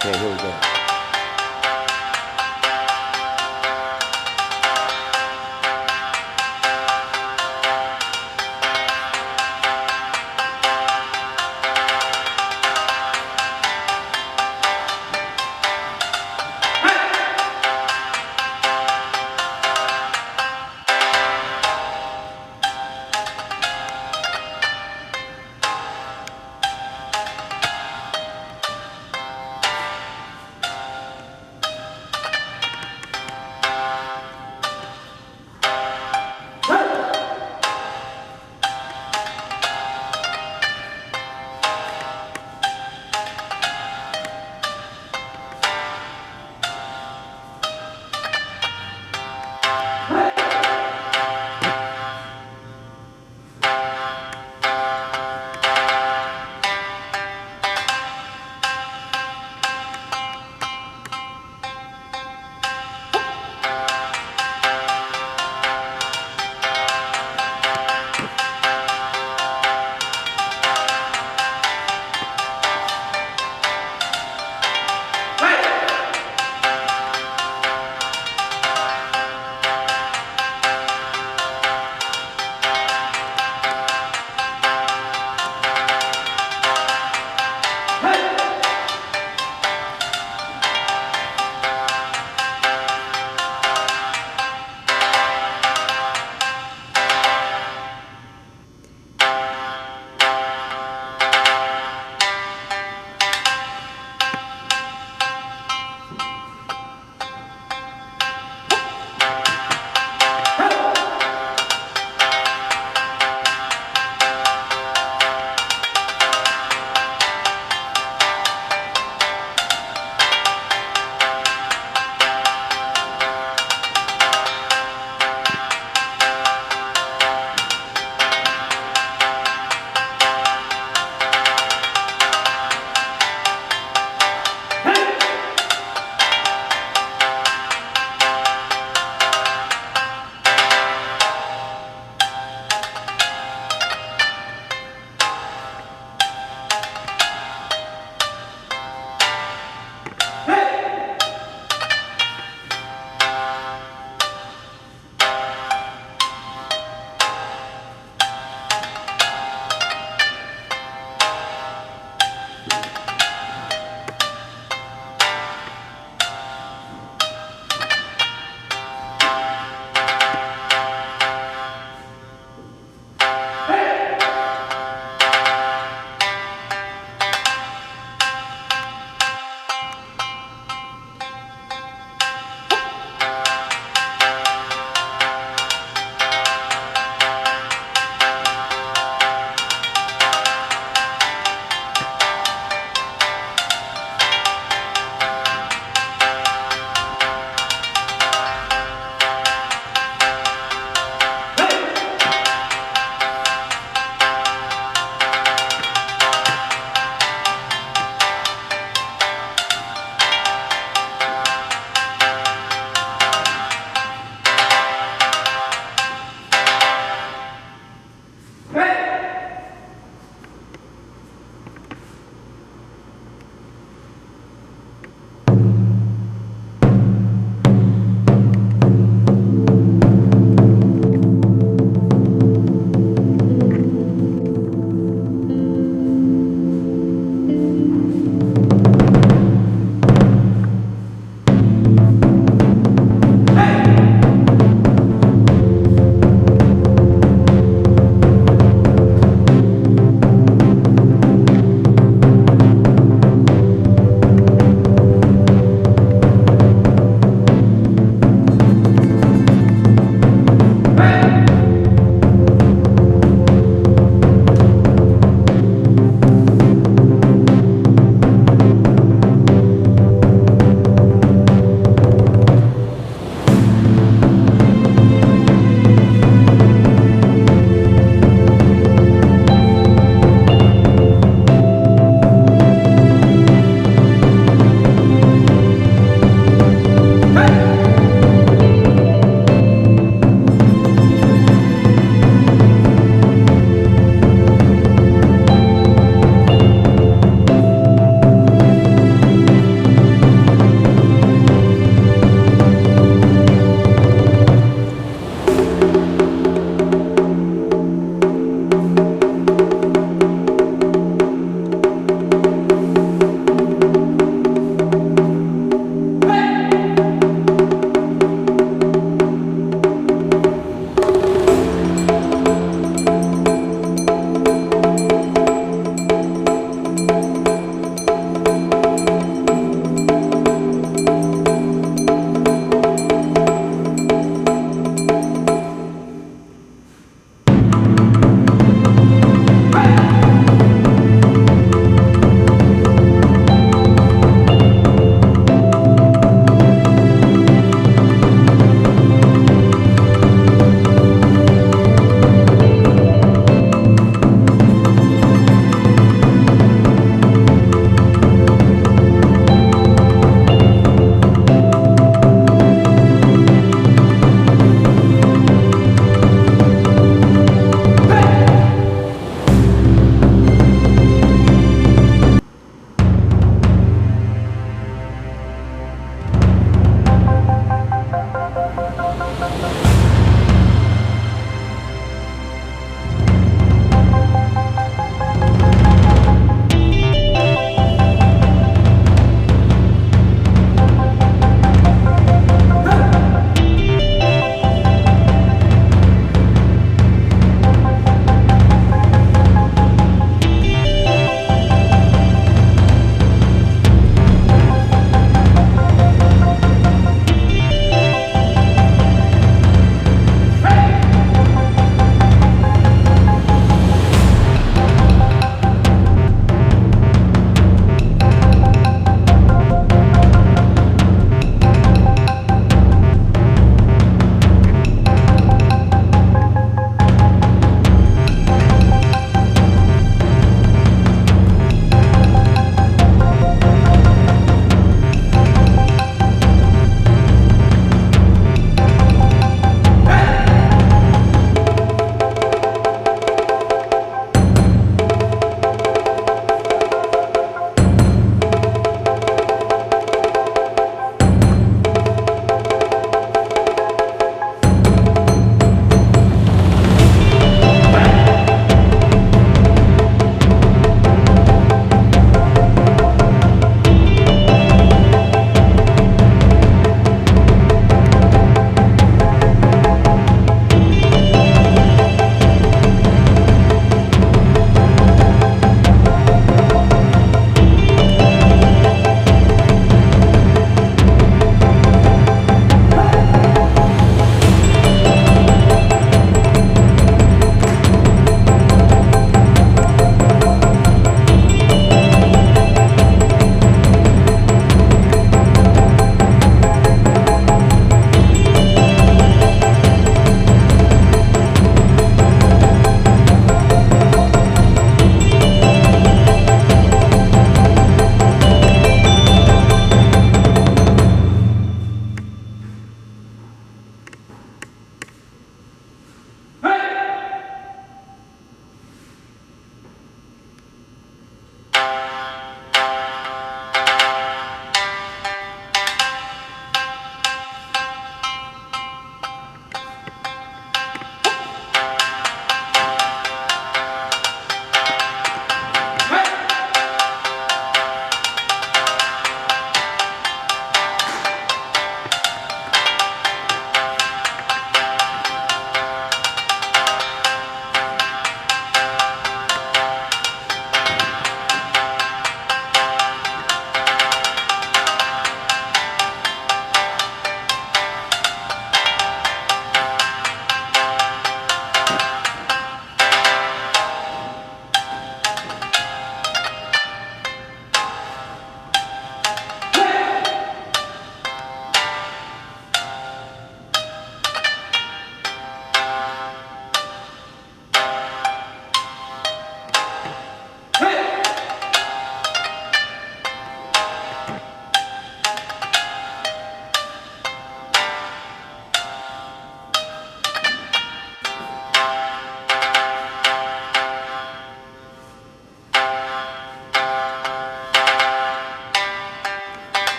Okay, here we go.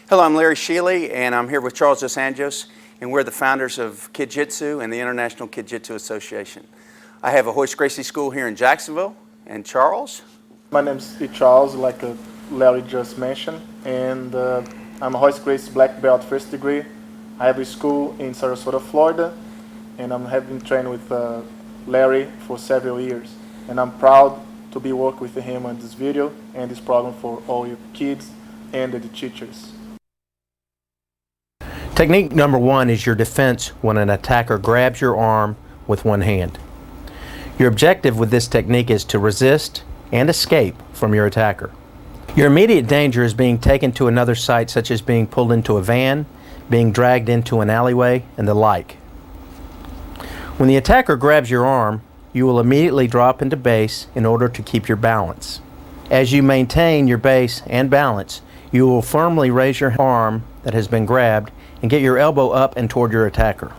Hello, I'm Larry Shealy, and I'm here with Charles Dos Anjos, and we're the founders of Kid Jitsu and the International Kid Jitsu Association. I have a Hoist Gracie school here in Jacksonville. And Charles? My name is Charles, like Larry just mentioned, and I'm a Hoist Gracie black belt first degree. I have a school in Sarasota, Florida, and I have been trained with Larry for several years. And I'm proud to be working with him on this video and this program for all your kids and the teachers. Technique number one is your defense when an attacker grabs your arm with one hand. Your objective with this technique is to resist and escape from your attacker. Your immediate danger is being taken to another site, such as being pulled into a van, being dragged into an alleyway, and the like. When the attacker grabs your arm, you will immediately drop into base in order to keep your balance. As you maintain your base and balance, you will firmly raise your arm that has been grabbed and get your elbow up and toward your attacker.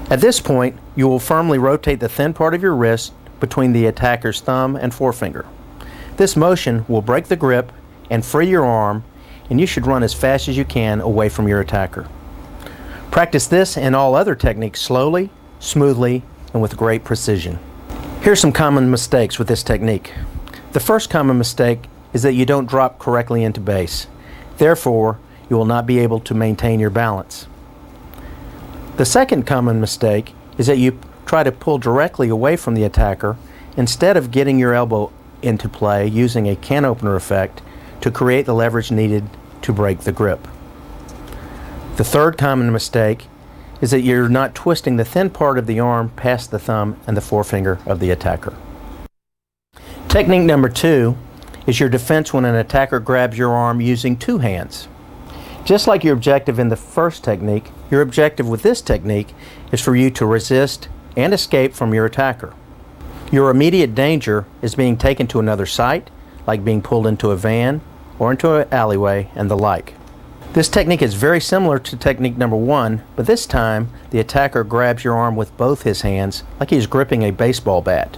At this point, you will firmly rotate the thin part of your wrist between the attacker's thumb and forefinger. This motion will break the grip and free your arm, and you should run as fast as you can away from your attacker. Practice this and all other techniques slowly, smoothly, and with great precision. Here's some common mistakes with this technique. The first common mistake is that you don't drop correctly into base. Therefore, you will not be able to maintain your balance. The second common mistake is that you try to pull directly away from the attacker instead of getting your elbow into play using a can opener effect to create the leverage needed to break the grip. The third common mistake is that you're not twisting the thin part of the arm past the thumb and the forefinger of the attacker. Technique number two is your defense when an attacker grabs your arm using two hands. Just like your objective in the first technique, your objective with this technique is for you to resist and escape from your attacker. Your immediate danger is being taken to another site, like being pulled into a van or into an alleyway and the like. This technique is very similar to technique number one, but this time the attacker grabs your arm with both his hands like he's gripping a baseball bat.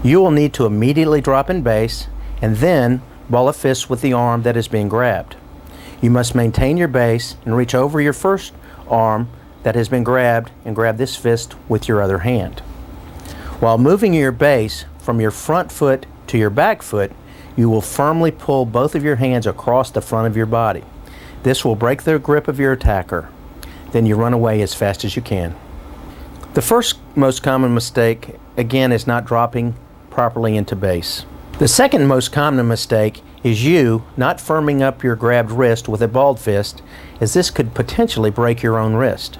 You will need to immediately drop in base and then ball a fist with the arm that is being grabbed. You must maintain your base and reach over your first arm that has been grabbed and grab this fist with your other hand. While moving your base from your front foot to your back foot, you will firmly pull both of your hands across the front of your body. This will break the grip of your attacker. Then you run away as fast as you can. The first most common mistake, again, is not dropping properly into base. The second most common mistake is you not firming up your grabbed wrist with a balled fist, as this could potentially break your own wrist.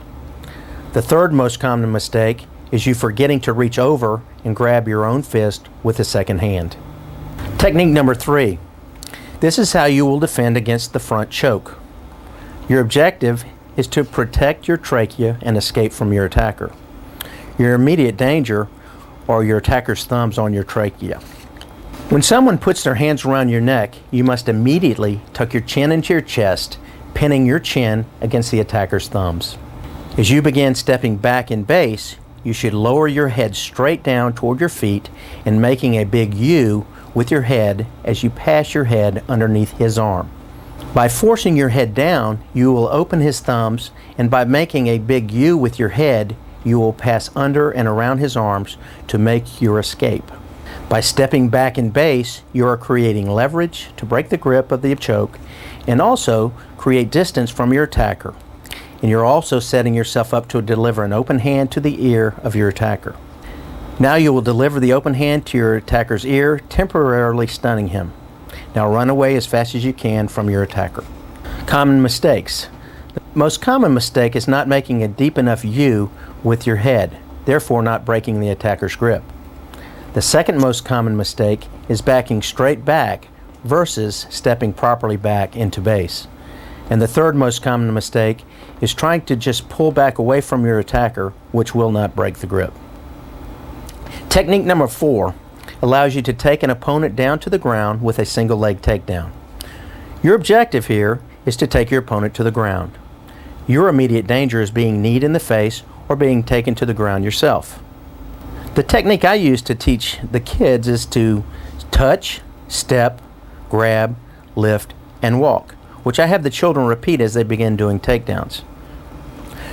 The third most common mistake is you forgetting to reach over and grab your own fist with the second hand. Technique number three. This is how you will defend against the front choke. Your objective is to protect your trachea and escape from your attacker. Your immediate danger are your attacker's thumbs on your trachea. When someone puts their hands around your neck, you must immediately tuck your chin into your chest, pinning your chin against the attacker's thumbs. As you begin stepping back in base, you should lower your head straight down toward your feet and making a big U with your head as you pass your head underneath his arm. By forcing your head down, you will open his thumbs, and by making a big U with your head, you will pass under and around his arms to make your escape. By stepping back in base, you are creating leverage to break the grip of the choke and also create distance from your attacker. And you're also setting yourself up to deliver an open hand to the ear of your attacker. Now you will deliver the open hand to your attacker's ear, temporarily stunning him. Now run away as fast as you can from your attacker. Common mistakes. The most common mistake is not making a deep enough U with your head, therefore not breaking the attacker's grip. The second most common mistake is backing straight back versus stepping properly back into base. And the third most common mistake is trying to just pull back away from your attacker, which will not break the grip. Technique number four allows you to take an opponent down to the ground with a single leg takedown. Your objective here is to take your opponent to the ground. Your immediate danger is being kneed in the face or being taken to the ground yourself. The technique I use to teach the kids is to touch, step, grab, lift, and walk, which I have the children repeat as they begin doing takedowns.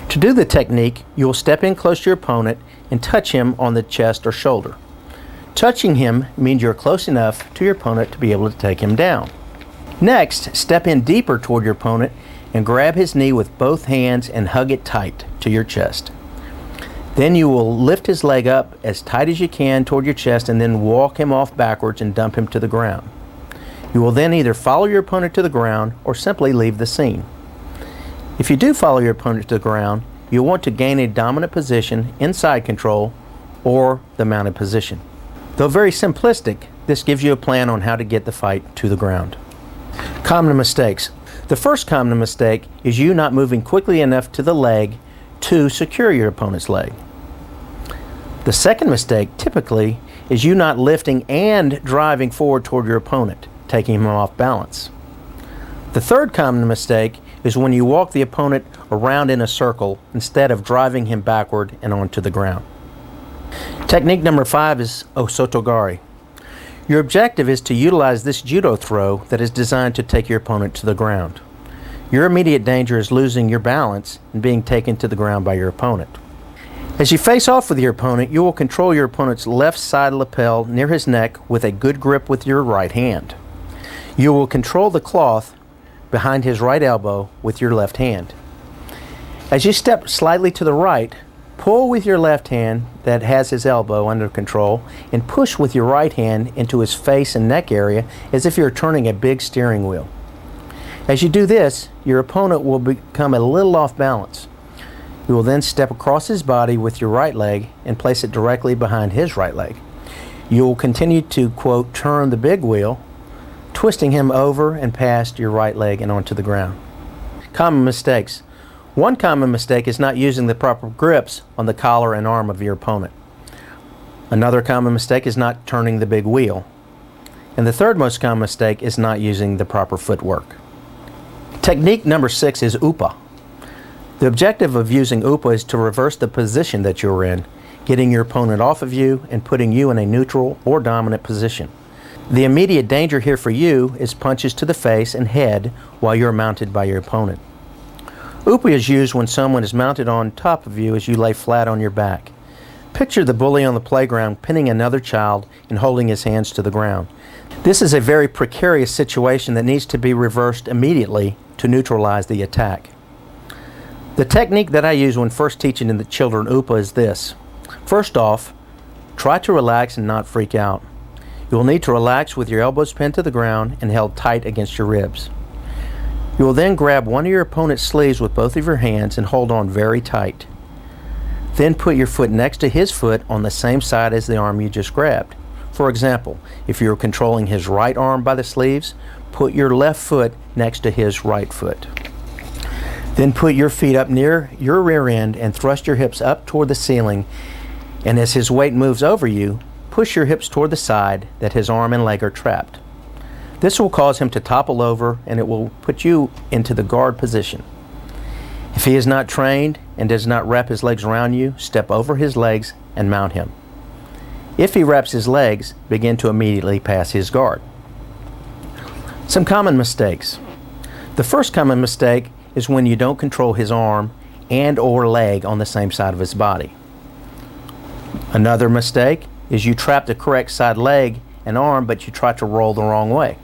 To do the technique, you will step in close to your opponent and touch him on the chest or shoulder. Touching him means you're close enough to your opponent to be able to take him down. Next, step in deeper toward your opponent and grab his knee with both hands and hug it tight to your chest. Then you will lift his leg up as tight as you can toward your chest and then walk him off backwards and dump him to the ground. You will then either follow your opponent to the ground or simply leave the scene. If you do follow your opponent to the ground, you'll want to gain a dominant position in side control or the mounted position. Though very simplistic, this gives you a plan on how to get the fight to the ground. Common mistakes. The first common mistake is you not moving quickly enough to the leg to secure your opponent's leg. The second mistake, typically, is you not lifting and driving forward toward your opponent, taking him off balance. The third common mistake is when you walk the opponent around in a circle instead of driving him backward and onto the ground. Technique number 5 is osotogari. Your objective is to utilize this judo throw that is designed to take your opponent to the ground. Your immediate danger is losing your balance and being taken to the ground by your opponent. As you face off with your opponent, you will control your opponent's left side lapel near his neck with a good grip with your right hand. You will control the cloth behind his right elbow with your left hand. As you step slightly to the right, pull with your left hand that has his elbow under control and push with your right hand into his face and neck area as if you're turning a big steering wheel. As you do this, your opponent will become a little off balance. You will then step across his body with your right leg and place it directly behind his right leg. You will continue to, quote, turn the big wheel, twisting him over and past your right leg and onto the ground. Common mistakes. One common mistake is not using the proper grips on the collar and arm of your opponent. Another common mistake is not turning the big wheel. And the third most common mistake is not using the proper footwork. Technique number 6 is upa. The objective of using upa is to reverse the position that you're in, getting your opponent off of you and putting you in a neutral or dominant position. The immediate danger here for you is punches to the face and head while you're mounted by your opponent. Upa is used when someone is mounted on top of you as you lay flat on your back. Picture the bully on the playground pinning another child and holding his hands to the ground. This is a very precarious situation that needs to be reversed immediately to neutralize the attack. The technique that I use when first teaching the children upa is this. First off, try to relax and not freak out. You will need to relax with your elbows pinned to the ground and held tight against your ribs. You will then grab one of your opponent's sleeves with both of your hands and hold on very tight. Then put your foot next to his foot on the same side as the arm you just grabbed. For example, if you're controlling his right arm by the sleeves, put your left foot next to his right foot. Then put your feet up near your rear end and thrust your hips up toward the ceiling, and as his weight moves over you, push your hips toward the side that his arm and leg are trapped. This will cause him to topple over and it will put you into the guard position. If he is not trained and does not wrap his legs around you, step over his legs and mount him. If he wraps his legs, begin to immediately pass his guard. Some common mistakes. The first common mistake is when you don't control his arm and or leg on the same side of his body. Another mistake is you trap the correct side leg and arm, but you try to roll the wrong way.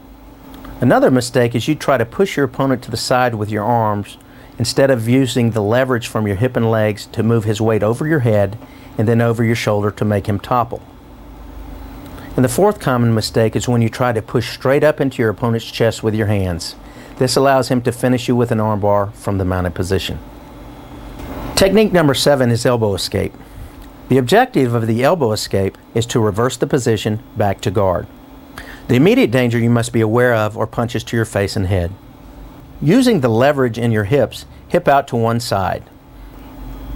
Another mistake is you try to push your opponent to the side with your arms instead of using the leverage from your hip and legs to move his weight over your head and then over your shoulder to make him topple. And the fourth common mistake is when you try to push straight up into your opponent's chest with your hands. This allows him to finish you with an armbar from the mounted position. Technique number 7 is elbow escape. The objective of the elbow escape is to reverse the position back to guard. The immediate danger you must be aware of are punches to your face and head. Using the leverage in your hips, hip out to one side.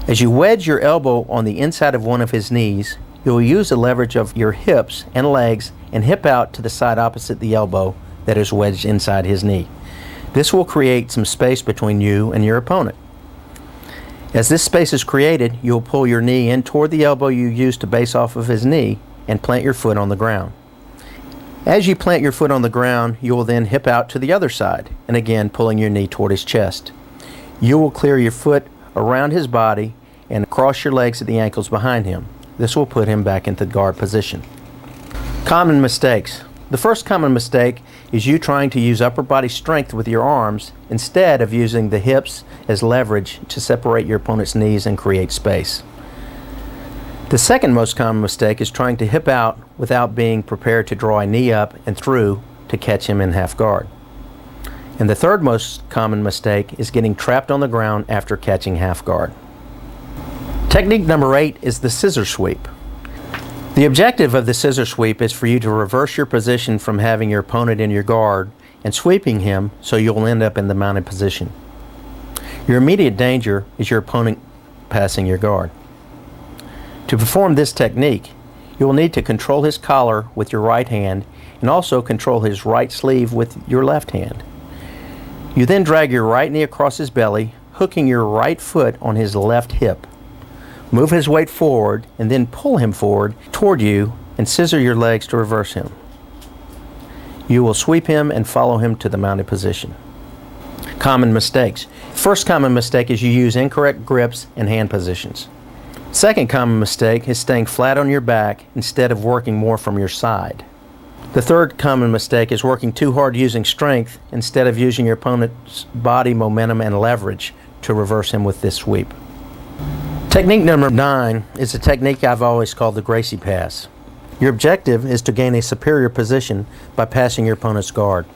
As you wedge your elbow on the inside of one of his knees, you will use the leverage of your hips and legs and hip out to the side opposite the elbow that is wedged inside his knee. This will create some space between you and your opponent. As this space is created, you will pull your knee in toward the elbow you used to base off of his knee and plant your foot on the ground. As you plant your foot on the ground, you will then hip out to the other side, and again pulling your knee toward his chest. You will clear your foot around his body and cross your legs at the ankles behind him. This will put him back into guard position. Common mistakes. The first common mistake is you trying to use upper body strength with your arms instead of using the hips as leverage to separate your opponent's knees and create space. The second most common mistake is trying to hip out without being prepared to draw a knee up and through to catch him in half guard. And the third most common mistake is getting trapped on the ground after catching half guard. Technique number 8 is the scissor sweep. The objective of the scissor sweep is for you to reverse your position from having your opponent in your guard and sweeping him so you'll end up in the mounted position. Your immediate danger is your opponent passing your guard. To perform this technique, you will need to control his collar with your right hand and also control his right sleeve with your left hand. You then drag your right knee across his belly, hooking your right foot on his left hip. Move his weight forward and then pull him forward toward you and scissor your legs to reverse him. You will sweep him and follow him to the mounted position. Common mistakes. First common mistake is you use incorrect grips and hand positions. Second common mistake is staying flat on your back instead of working more from your side. The third common mistake is working too hard using strength instead of using your opponent's body momentum and leverage to reverse him with this sweep. Technique number 9 is a technique I've always called the Gracie pass. Your objective is to gain a superior position by passing your opponent's guard.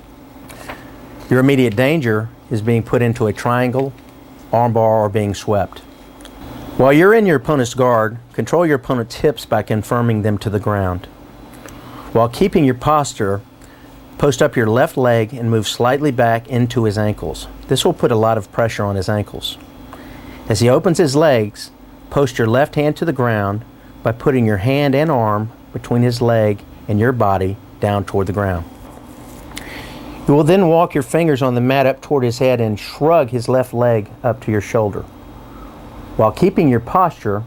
Your immediate danger is being put into a triangle, armbar, or being swept. While you're in your opponent's guard, control your opponent's hips by confirming them to the ground. While keeping your posture, post up your left leg and move slightly back into his ankles. This will put a lot of pressure on his ankles. As he opens his legs, post your left hand to the ground by putting your hand and arm between his leg and your body down toward the ground. You will then walk your fingers on the mat up toward his head and shrug his left leg up to your shoulder. While keeping your posture,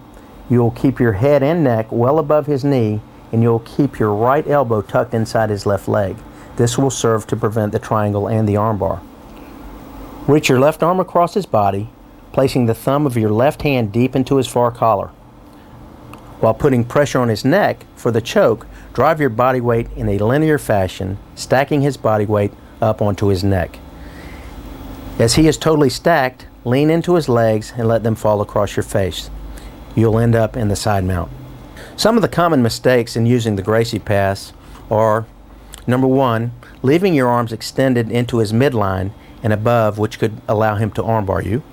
you will keep your head and neck well above his knee, and you'll keep your right elbow tucked inside his left leg. This will serve to prevent the triangle and the armbar. Reach your left arm across his body, placing the thumb of your left hand deep into his far collar. While putting pressure on his neck for the choke, drive your body weight in a linear fashion, stacking his body weight up onto his neck. As he is totally stacked, lean into his legs and let them fall across your face. You'll end up in the side mount. Some of the common mistakes in using the Gracie pass are, number 1, leaving your arms extended into his midline and above, which could allow him to armbar you.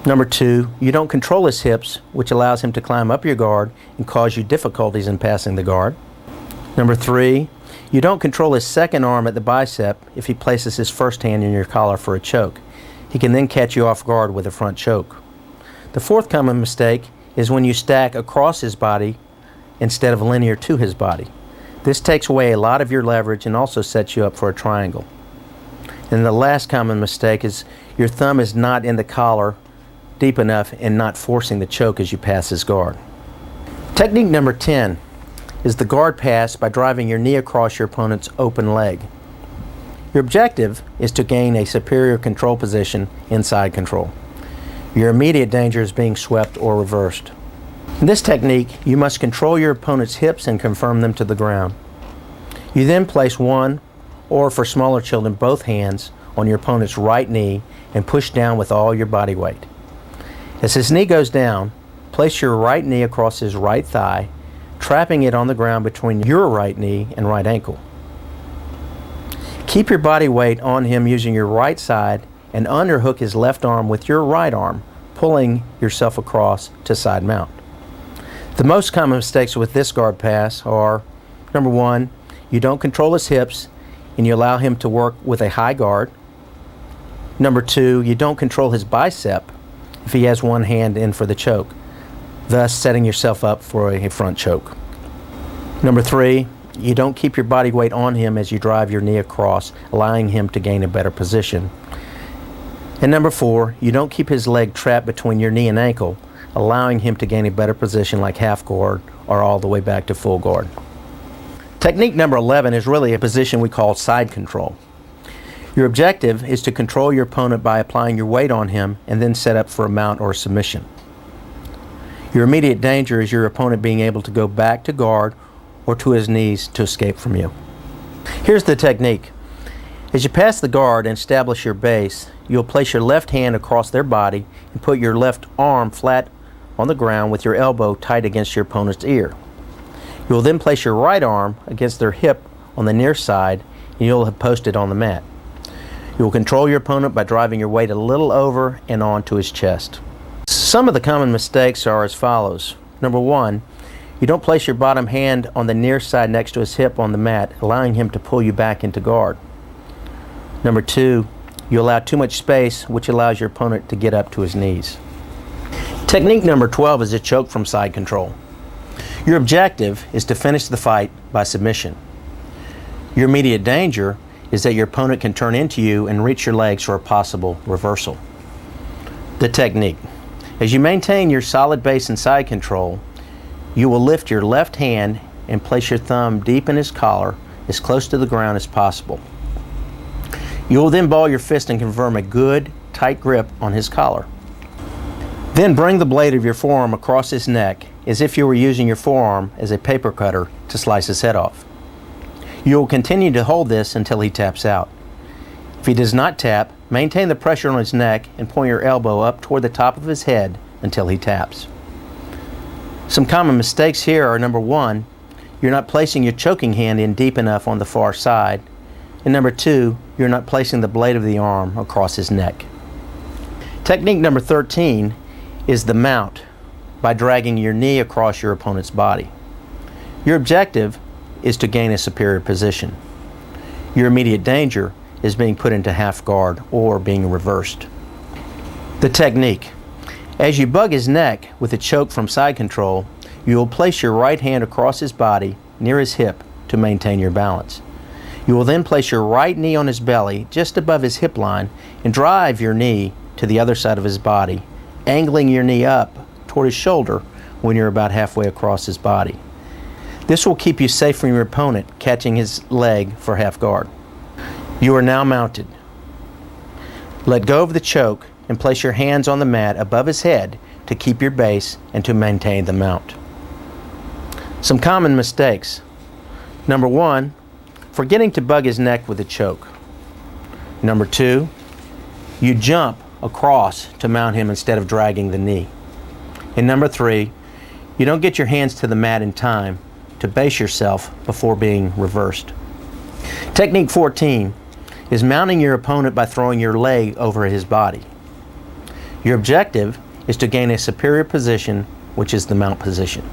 Number 2, you don't control his hips, which allows him to climb up your guard and cause you difficulties in passing the guard. Number 3, you don't control his second arm at the bicep if he places his first hand in your collar for a choke. He can then catch you off guard with a front choke. The fourth common mistake is when you stack across his body instead of linear to his body. This takes away a lot of your leverage and also sets you up for a triangle. And the last common mistake is your thumb is not in the collar deep enough and not forcing the choke as you pass his guard. Technique number 10 is the guard pass by driving your knee across your opponent's open leg. Your objective is to gain a superior control position inside control. Your immediate danger is being swept or reversed. In this technique, you must control your opponent's hips and confirm them to the ground. You then place one, or for smaller children, both hands on your opponent's right knee and push down with all your body weight. As his knee goes down, place your right knee across his right thigh, trapping it on the ground between your right knee and right ankle. Keep your body weight on him using your right side and underhook his left arm with your right arm, pulling yourself across to side mount. The most common mistakes with this guard pass are, number 1, you don't control his hips and you allow him to work with a high guard. Number 2, you don't control his bicep if he has one hand in for the choke, thus setting yourself up for a front choke. Number 3, you don't keep your body weight on him as you drive your knee across, allowing him to gain a better position. And number 4, you don't keep his leg trapped between your knee and ankle, allowing him to gain a better position like half guard or all the way back to full guard. Technique number 11 is really a position we call side control. Your objective is to control your opponent by applying your weight on him and then set up for a mount or submission. Your immediate danger is your opponent being able to go back to guard or to his knees to escape from you. Here's the technique. As you pass the guard and establish your base, you'll place your left hand across their body and put your left arm flat on the ground with your elbow tight against your opponent's ear. You will then place your right arm against their hip on the near side and you'll have posted on the mat. You will control your opponent by driving your weight a little over and onto his chest. Some of the common mistakes are as follows. Number 1, you don't place your bottom hand on the near side next to his hip on the mat, allowing him to pull you back into guard. Number 2, you allow too much space, which allows your opponent to get up to his knees. Technique number 12 is a choke from side control. Your objective is to finish the fight by submission. Your immediate danger is that your opponent can turn into you and reach your legs for a possible reversal. The technique. As you maintain your solid base and side control, you will lift your left hand and place your thumb deep in his collar as close to the ground as possible. You will then ball your fist and confirm a good, tight grip on his collar. Then bring the blade of your forearm across his neck as if you were using your forearm as a paper cutter to slice his head off. You will continue to hold this until he taps out. If he does not tap, maintain the pressure on his neck and point your elbow up toward the top of his head until he taps. Some common mistakes here are: number 1, you're not placing your choking hand in deep enough on the far side, and number 2, you're not placing the blade of the arm across his neck. Technique number 13 is the mount, by dragging your knee across your opponent's body. Your objective is to gain a superior position. Your immediate danger is being put into half guard or being reversed. The technique. As you bug his neck with a choke from side control, you will place your right hand across his body near his hip to maintain your balance. You will then place your right knee on his belly just above his hip line and drive your knee to the other side of his body, angling your knee up toward his shoulder when you're about halfway across his body. This will keep you safe from your opponent catching his leg for half guard. You are now mounted. Let go of the choke and place your hands on the mat above his head to keep your base and to maintain the mount. Some common mistakes. Number 1, forgetting to bug his neck with a choke. Number 2, you jump across to mount him instead of dragging the knee. And number 3, you don't get your hands to the mat in time to base yourself before being reversed. Technique 14 is mounting your opponent by throwing your leg over his body. Your objective is to gain a superior position, which is the mount position.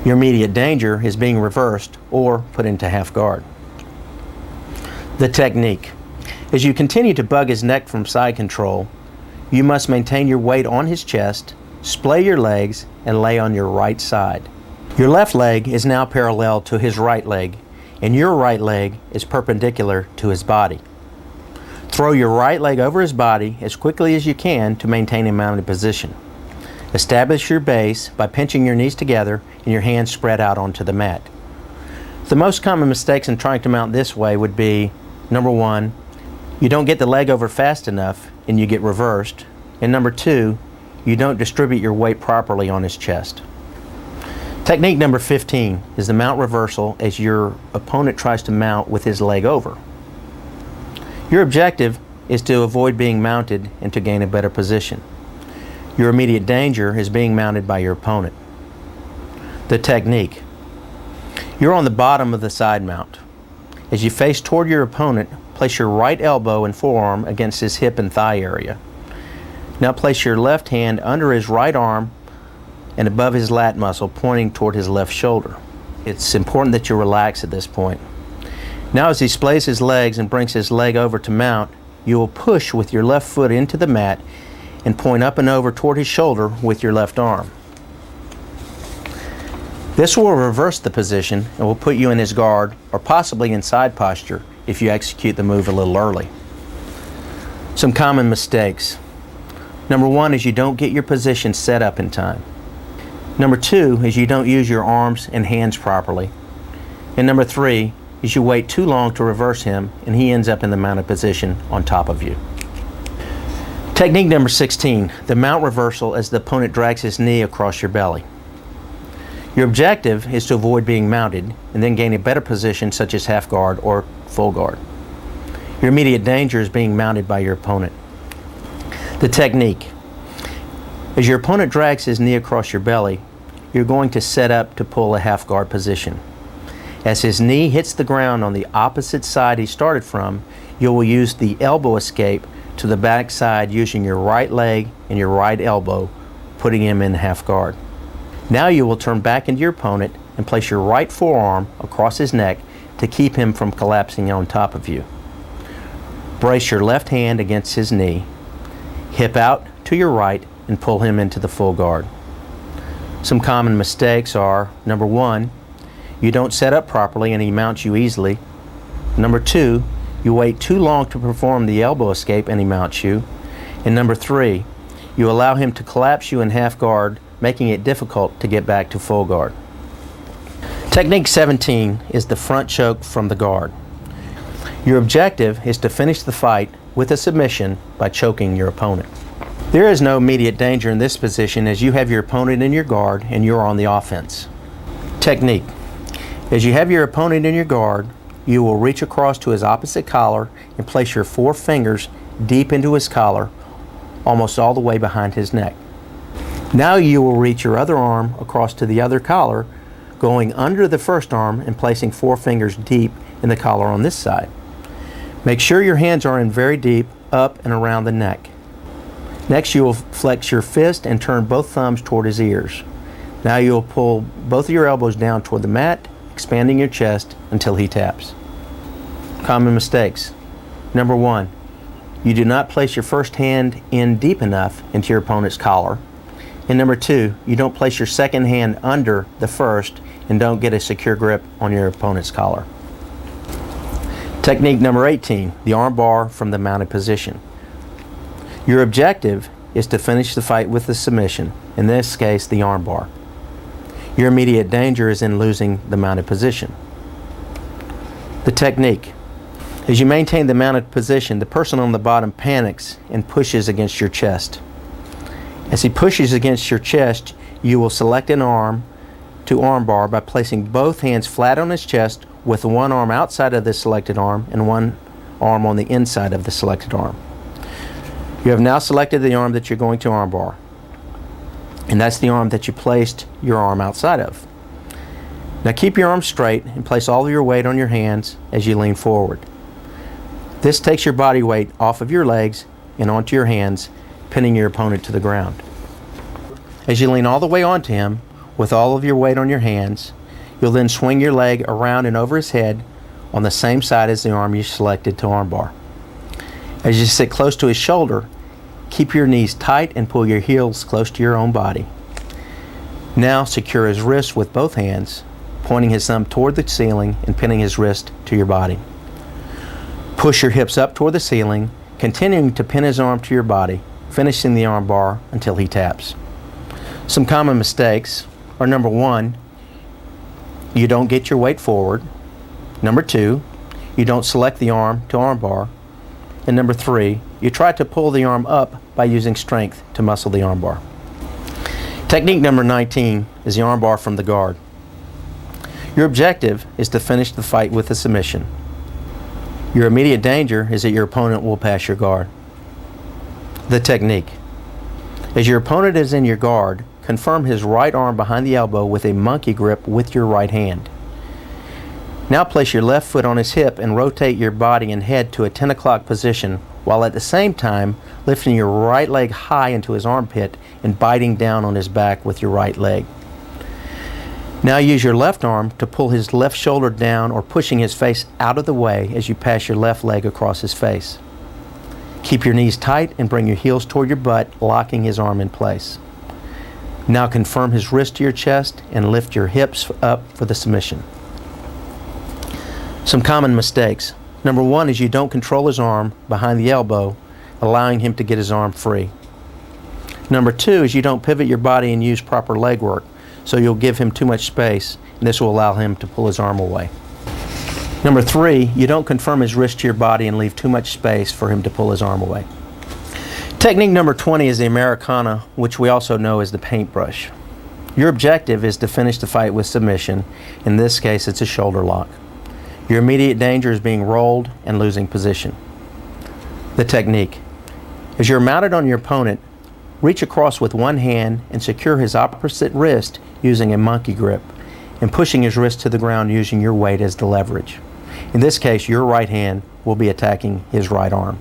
Your immediate danger is being reversed or put into half guard. The technique. As you continue to bug his neck from side control, you must maintain your weight on his chest, splay your legs, and lay on your right side. Your left leg is now parallel to his right leg, and your right leg is perpendicular to his body. Throw your right leg over his body as quickly as you can to maintain a mounted position. Establish your base by pinching your knees together and your hands spread out onto the mat. The most common mistakes in trying to mount this way would be: number 1, you don't get the leg over fast enough and you get reversed, and number 2, you don't distribute your weight properly on his chest. Technique number 15 is the mount reversal as your opponent tries to mount with his leg over. Your objective is to avoid being mounted and to gain a better position. Your immediate danger is being mounted by your opponent. The technique. You're on the bottom of the side mount. As you face toward your opponent, place your right elbow and forearm against his hip and thigh area. Now place your left hand under his right arm and above his lat muscle, pointing toward his left shoulder. It's important that you relax at this point. Now as he splays his legs and brings his leg over to mount, you will push with your left foot into the mat and point up and over toward his shoulder with your left arm. This will reverse the position and will put you in his guard or possibly in side posture if you execute the move a little early. Some common mistakes. Number 1 is you don't get your position set up in time. Number 2 is you don't use your arms and hands properly. And number 3 is you wait too long to reverse him and he ends up in the mounted position on top of you. Technique number 16, the mount reversal as the opponent drags his knee across your belly. Your objective is to avoid being mounted and then gain a better position such as half guard or full guard. Your immediate danger is being mounted by your opponent. The technique. As your opponent drags his knee across your belly, you're going to set up to pull a half guard position. As his knee hits the ground on the opposite side he started from, you will use the elbow escape to the back side using your right leg and your right elbow, putting him in half guard. Now you will turn back into your opponent and place your right forearm across his neck to keep him from collapsing on top of you. Brace your left hand against his knee, hip out to your right, and pull him into the full guard. Some common mistakes are, number 1, you don't set up properly and he mounts you easily. Number 2, you wait too long to perform the elbow escape and he mounts you. And number 3, you allow him to collapse you in half guard, making it difficult to get back to full guard. Technique 17 is the front choke from the guard. Your objective is to finish the fight with a submission by choking your opponent. There is no immediate danger in this position as you have your opponent in your guard and you're on the offense. Technique. As you have your opponent in your guard, you will reach across to his opposite collar and place your 4 fingers deep into his collar, almost all the way behind his neck. Now you will reach your other arm across to the other collar, going under the first arm and placing 4 fingers deep in the collar on this side. Make sure your hands are in very deep, up and around the neck. Next you will flex your fist and turn both thumbs toward his ears. Now you will pull both of your elbows down toward the mat, expanding your chest until he taps. Common mistakes. Number 1, you do not place your first hand in deep enough into your opponent's collar. And number 2, you don't place your second hand under the first and don't get a secure grip on your opponent's collar. Technique number 18, the arm bar from the mounted position. Your objective is to finish the fight with the submission, in this case the arm bar. Your immediate danger is in losing the mounted position. The technique. As you maintain the mounted position, the person on the bottom panics and pushes against your chest. As he pushes against your chest, you will select an arm to arm bar by placing both hands flat on his chest with one arm outside of the selected arm and one arm on the inside of the selected arm. You have now selected the arm that you're going to arm bar, and that's the arm that you placed your arm outside of. Now keep your arms straight and place all of your weight on your hands as you lean forward. This takes your body weight off of your legs and onto your hands, pinning your opponent to the ground. As you lean all the way onto him with all of your weight on your hands, you'll then swing your leg around and over his head on the same side as the arm you selected to armbar. As you sit close to his shoulder, keep your knees tight and pull your heels close to your own body. Now secure his wrist with both hands, pointing his thumb toward the ceiling and pinning his wrist to your body. Push your hips up toward the ceiling, continuing to pin his arm to your body, finishing the arm bar until he taps. Some common mistakes are, number 1, you don't get your weight forward. Number 2, you don't select the arm to arm bar. And number 3, you try to pull the arm up by using strength to muscle the arm bar. Technique number 19 is the arm bar from the guard. Your objective is to finish the fight with a submission. Your immediate danger is that your opponent will pass your guard. The technique. As your opponent is in your guard, confirm his right arm behind the elbow with a monkey grip with your right hand. Now place your left foot on his hip and rotate your body and head to a 10 o'clock position, while at the same time lifting your right leg high into his armpit and biting down on his back with your right leg. Now use your left arm to pull his left shoulder down or pushing his face out of the way as you pass your left leg across his face. Keep your knees tight and bring your heels toward your butt, locking his arm in place. Now confirm his wrist to your chest and lift your hips up for the submission. Some common mistakes. Number 1 is you don't control his arm behind the elbow, allowing him to get his arm free. Number 2 is you don't pivot your body and use proper leg work, so you'll give him too much space, and this will allow him to pull his arm away. Number 3, you don't confirm his wrist to your body and leave too much space for him to pull his arm away. Technique number 20 is the Americana, which we also know as the paintbrush. Your objective is to finish the fight with submission. In this case, it's a shoulder lock. Your immediate danger is being rolled and losing position. The technique. As you're mounted on your opponent, reach across with one hand and secure his opposite wrist using a monkey grip and pushing his wrist to the ground using your weight as the leverage. In this case, your right hand will be attacking his right arm.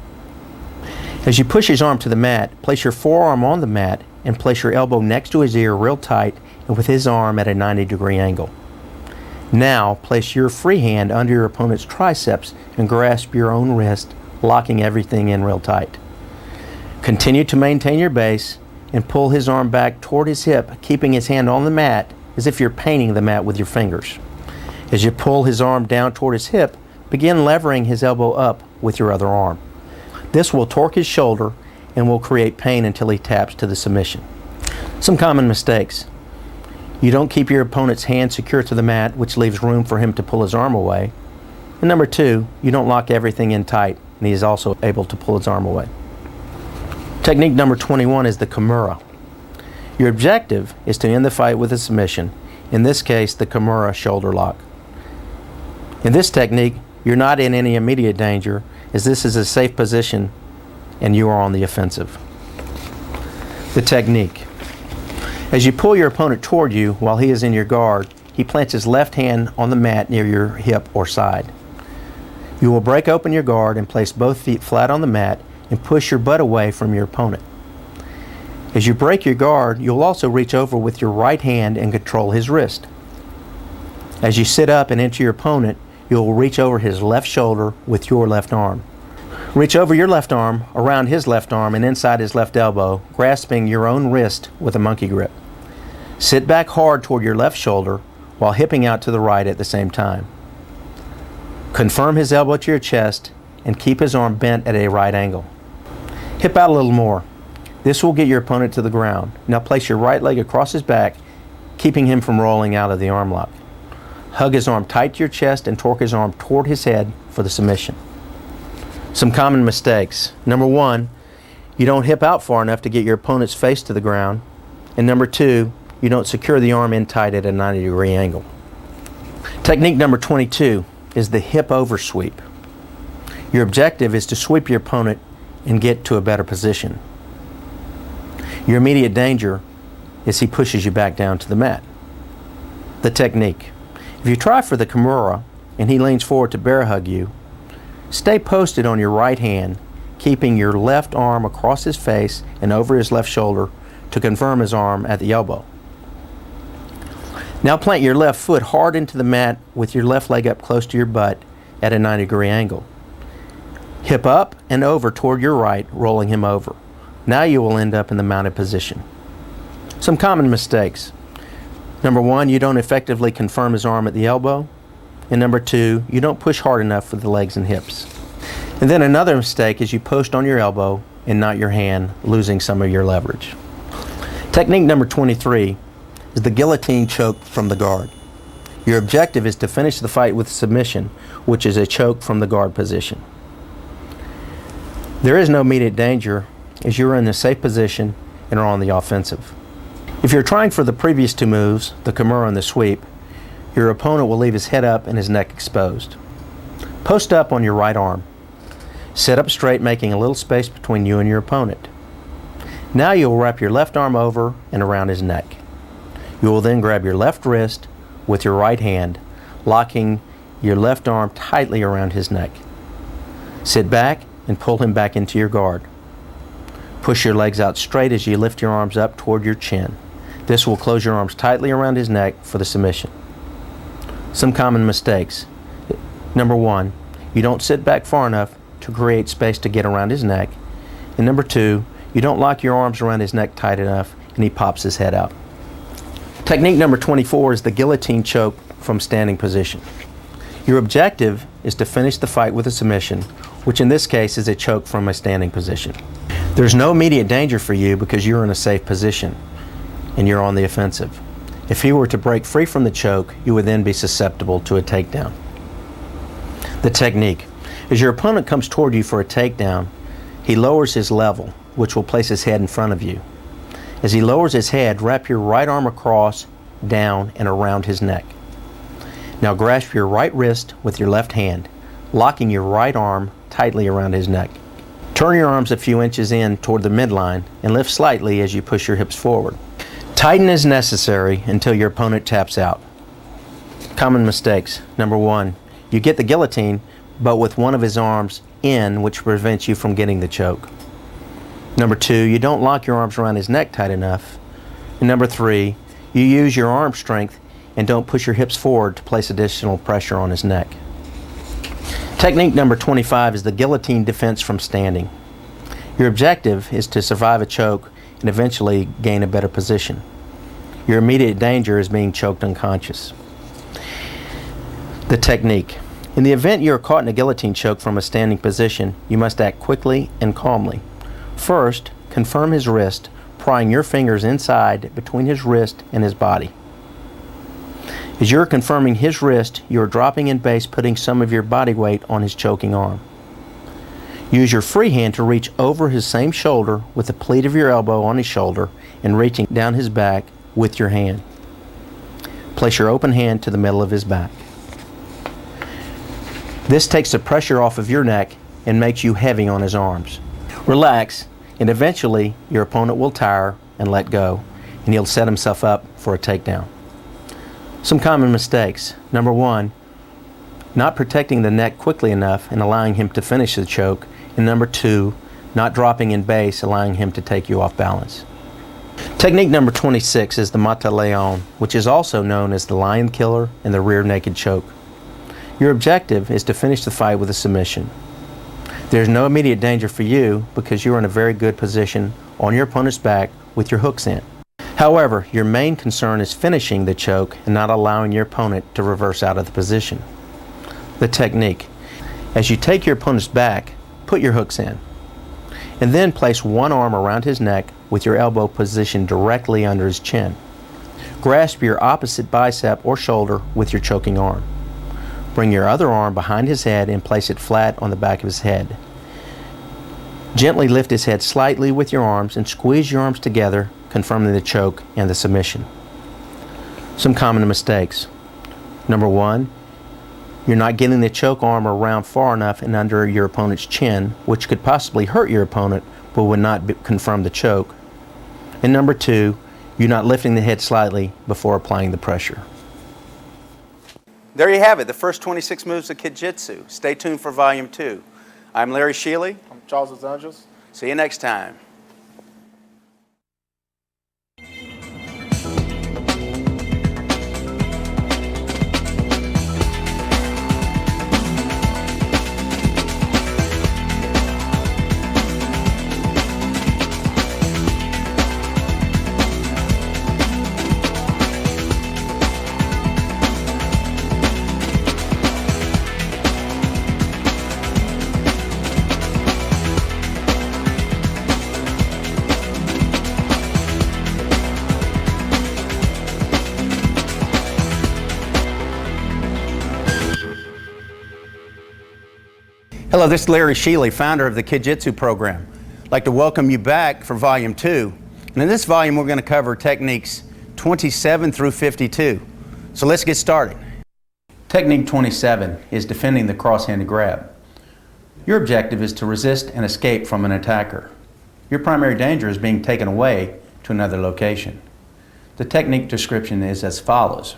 As you push his arm to the mat, place your forearm on the mat and place your elbow next to his ear real tight and with his arm at a 90-degree angle. Now, place your free hand under your opponent's triceps and grasp your own wrist, locking everything in real tight. Continue to maintain your base and pull his arm back toward his hip, keeping his hand on the mat as if you're painting the mat with your fingers. As you pull his arm down toward his hip, begin levering his elbow up with your other arm. This will torque his shoulder and will create pain until he taps to the submission. Some common mistakes. You don't keep your opponent's hand secure to the mat, which leaves room for him to pull his arm away. And number 2, you don't lock everything in tight, and he is also able to pull his arm away. Technique number 21 is the Kimura. Your objective is to end the fight with a submission, in this case the Kimura shoulder lock. In this technique, you're not in any immediate danger, as this is a safe position and you are on the offensive. The technique. As you pull your opponent toward you while he is in your guard, he plants his left hand on the mat near your hip or side. You will break open your guard and place both feet flat on the mat and push your butt away from your opponent. As you break your guard, you'll also reach over with your right hand and control his wrist. As you sit up and enter your opponent, you'll reach over his left shoulder with your left arm. Reach over your left arm, around his left arm, and inside his left elbow, grasping your own wrist with a monkey grip. Sit back hard toward your left shoulder while hipping out to the right at the same time. Confirm his elbow to your chest and keep his arm bent at a right angle. Hip out a little more. This will get your opponent to the ground. Now place your right leg across his back, keeping him from rolling out of the arm lock. Hug his arm tight to your chest and torque his arm toward his head for the submission. Some common mistakes. Number 1, you don't hip out far enough to get your opponent's face to the ground. And number 2, you don't secure the arm in tight at a 90-degree angle. Technique number 22 is the hip over sweep. Your objective is to sweep your opponent and get to a better position. Your immediate danger is he pushes you back down to the mat. The technique. If you try for the Kimura and he leans forward to bear hug you, stay posted on your right hand, keeping your left arm across his face and over his left shoulder to confirm his arm at the elbow. Now plant your left foot hard into the mat with your left leg up close to your butt at a 90-degree angle. Hip up and over toward your right, rolling him over. Now you will end up in the mounted position. Some common mistakes. Number 1, you don't effectively confirm his arm at the elbow. And number 2, you don't push hard enough for the legs and hips. And then another mistake is you post on your elbow and not your hand, losing some of your leverage. Technique number 23 is the guillotine choke from the guard. Your objective is to finish the fight with submission, which is a choke from the guard position. There is no immediate danger as you are in a safe position and are on the offensive. If you're trying for the previous 2 moves, the Kimura and the sweep, your opponent will leave his head up and his neck exposed. Post up on your right arm. Sit up straight, making a little space between you and your opponent. Now you will wrap your left arm over and around his neck. You will then grab your left wrist with your right hand, locking your left arm tightly around his neck. Sit back and pull him back into your guard. Push your legs out straight as you lift your arms up toward your chin. This will close your arms tightly around his neck for the submission. Some common mistakes. Number 1, you don't sit back far enough to create space to get around his neck. And number 2, you don't lock your arms around his neck tight enough and he pops his head out. Technique number 24 is the guillotine choke from standing position. Your objective is to finish the fight with a submission, which in this case is a choke from a standing position. There's no immediate danger for you because you're in a safe position and you're on the offensive. If he were to break free from the choke, you would then be susceptible to a takedown. The technique. As your opponent comes toward you for a takedown, he lowers his level, which will place his head in front of you. As he lowers his head, wrap your right arm across, down, and around his neck. Now grasp your right wrist with your left hand, locking your right arm tightly around his neck. Turn your arms a few inches in toward the midline and lift slightly as you push your hips forward. Tighten as necessary until your opponent taps out. Common mistakes. Number 1, you get the guillotine, but with one of his arms in, which prevents you from getting the choke. Number 2, you don't lock your arms around his neck tight enough. And number 3, you use your arm strength and don't push your hips forward to place additional pressure on his neck. Technique number 25 is the guillotine defense from standing. Your objective is to survive a choke and eventually gain a better position. Your immediate danger is being choked unconscious. The technique. In the event you are caught in a guillotine choke from a standing position, you must act quickly and calmly. First, confirm his wrist, prying your fingers inside between his wrist and his body. As you're confirming his wrist, you are dropping in base, putting some of your body weight on his choking arm. Use your free hand to reach over his same shoulder with the pleat of your elbow on his shoulder and reaching down his back with your hand. Place your open hand to the middle of his back. This takes the pressure off of your neck and makes you heavy on his arms. Relax, and eventually your opponent will tire and let go, and he'll set himself up for a takedown. Some common mistakes. Number 1, not protecting the neck quickly enough and allowing him to finish the choke. And number 2, not dropping in base, allowing him to take you off balance. Technique number 26 is the mata leon, which is also known as the lion killer and the rear naked choke. Your objective is to finish the fight with a submission. There's no immediate danger for you because you're in a very good position on your opponent's back with your hooks in. However, your main concern is finishing the choke and not allowing your opponent to reverse out of the position. The technique. As you take your opponent's back, put your hooks in, and then place one arm around his neck with your elbow positioned directly under his chin. Grasp your opposite bicep or shoulder with your choking arm. Bring your other arm behind his head and place it flat on the back of his head. Gently lift his head slightly with your arms and squeeze your arms together, confirming the choke and the submission. Some common mistakes. Number 1, you're not getting the choke arm around far enough and under your opponent's chin, which could possibly hurt your opponent but would not confirm the choke. And number 2, you're not lifting the head slightly before applying the pressure. There you have it, the first 26 moves of Kid Jitsu. Stay tuned for Volume 2. I'm Larry Shealy. I'm Charles Dos Anjos. See you next time. Hello, this is Larry Shealy, founder of the Kid Jitsu program. I'd like to welcome you back for Volume 2. And in this volume, we're going to cover techniques 27 through 52. So let's get started. Technique 27 is defending the cross-handed grab. Your objective is to resist and escape from an attacker. Your primary danger is being taken away to another location. The technique description is as follows.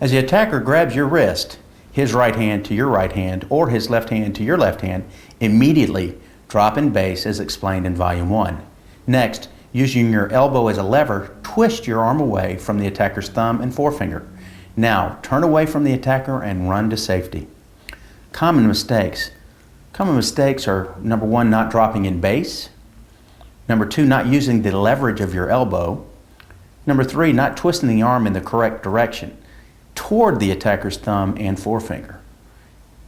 As the attacker grabs your wrist, his right hand to your right hand, or his left hand to your left hand, immediately drop in base as explained in Volume 1. Next, using your elbow as a lever, twist your arm away from the attacker's thumb and forefinger. Now, turn away from the attacker and run to safety. Common mistakes. Common mistakes are, number 1, not dropping in base. Number 2, not using the leverage of your elbow. Number 3, not twisting the arm in the correct direction toward the attacker's thumb and forefinger.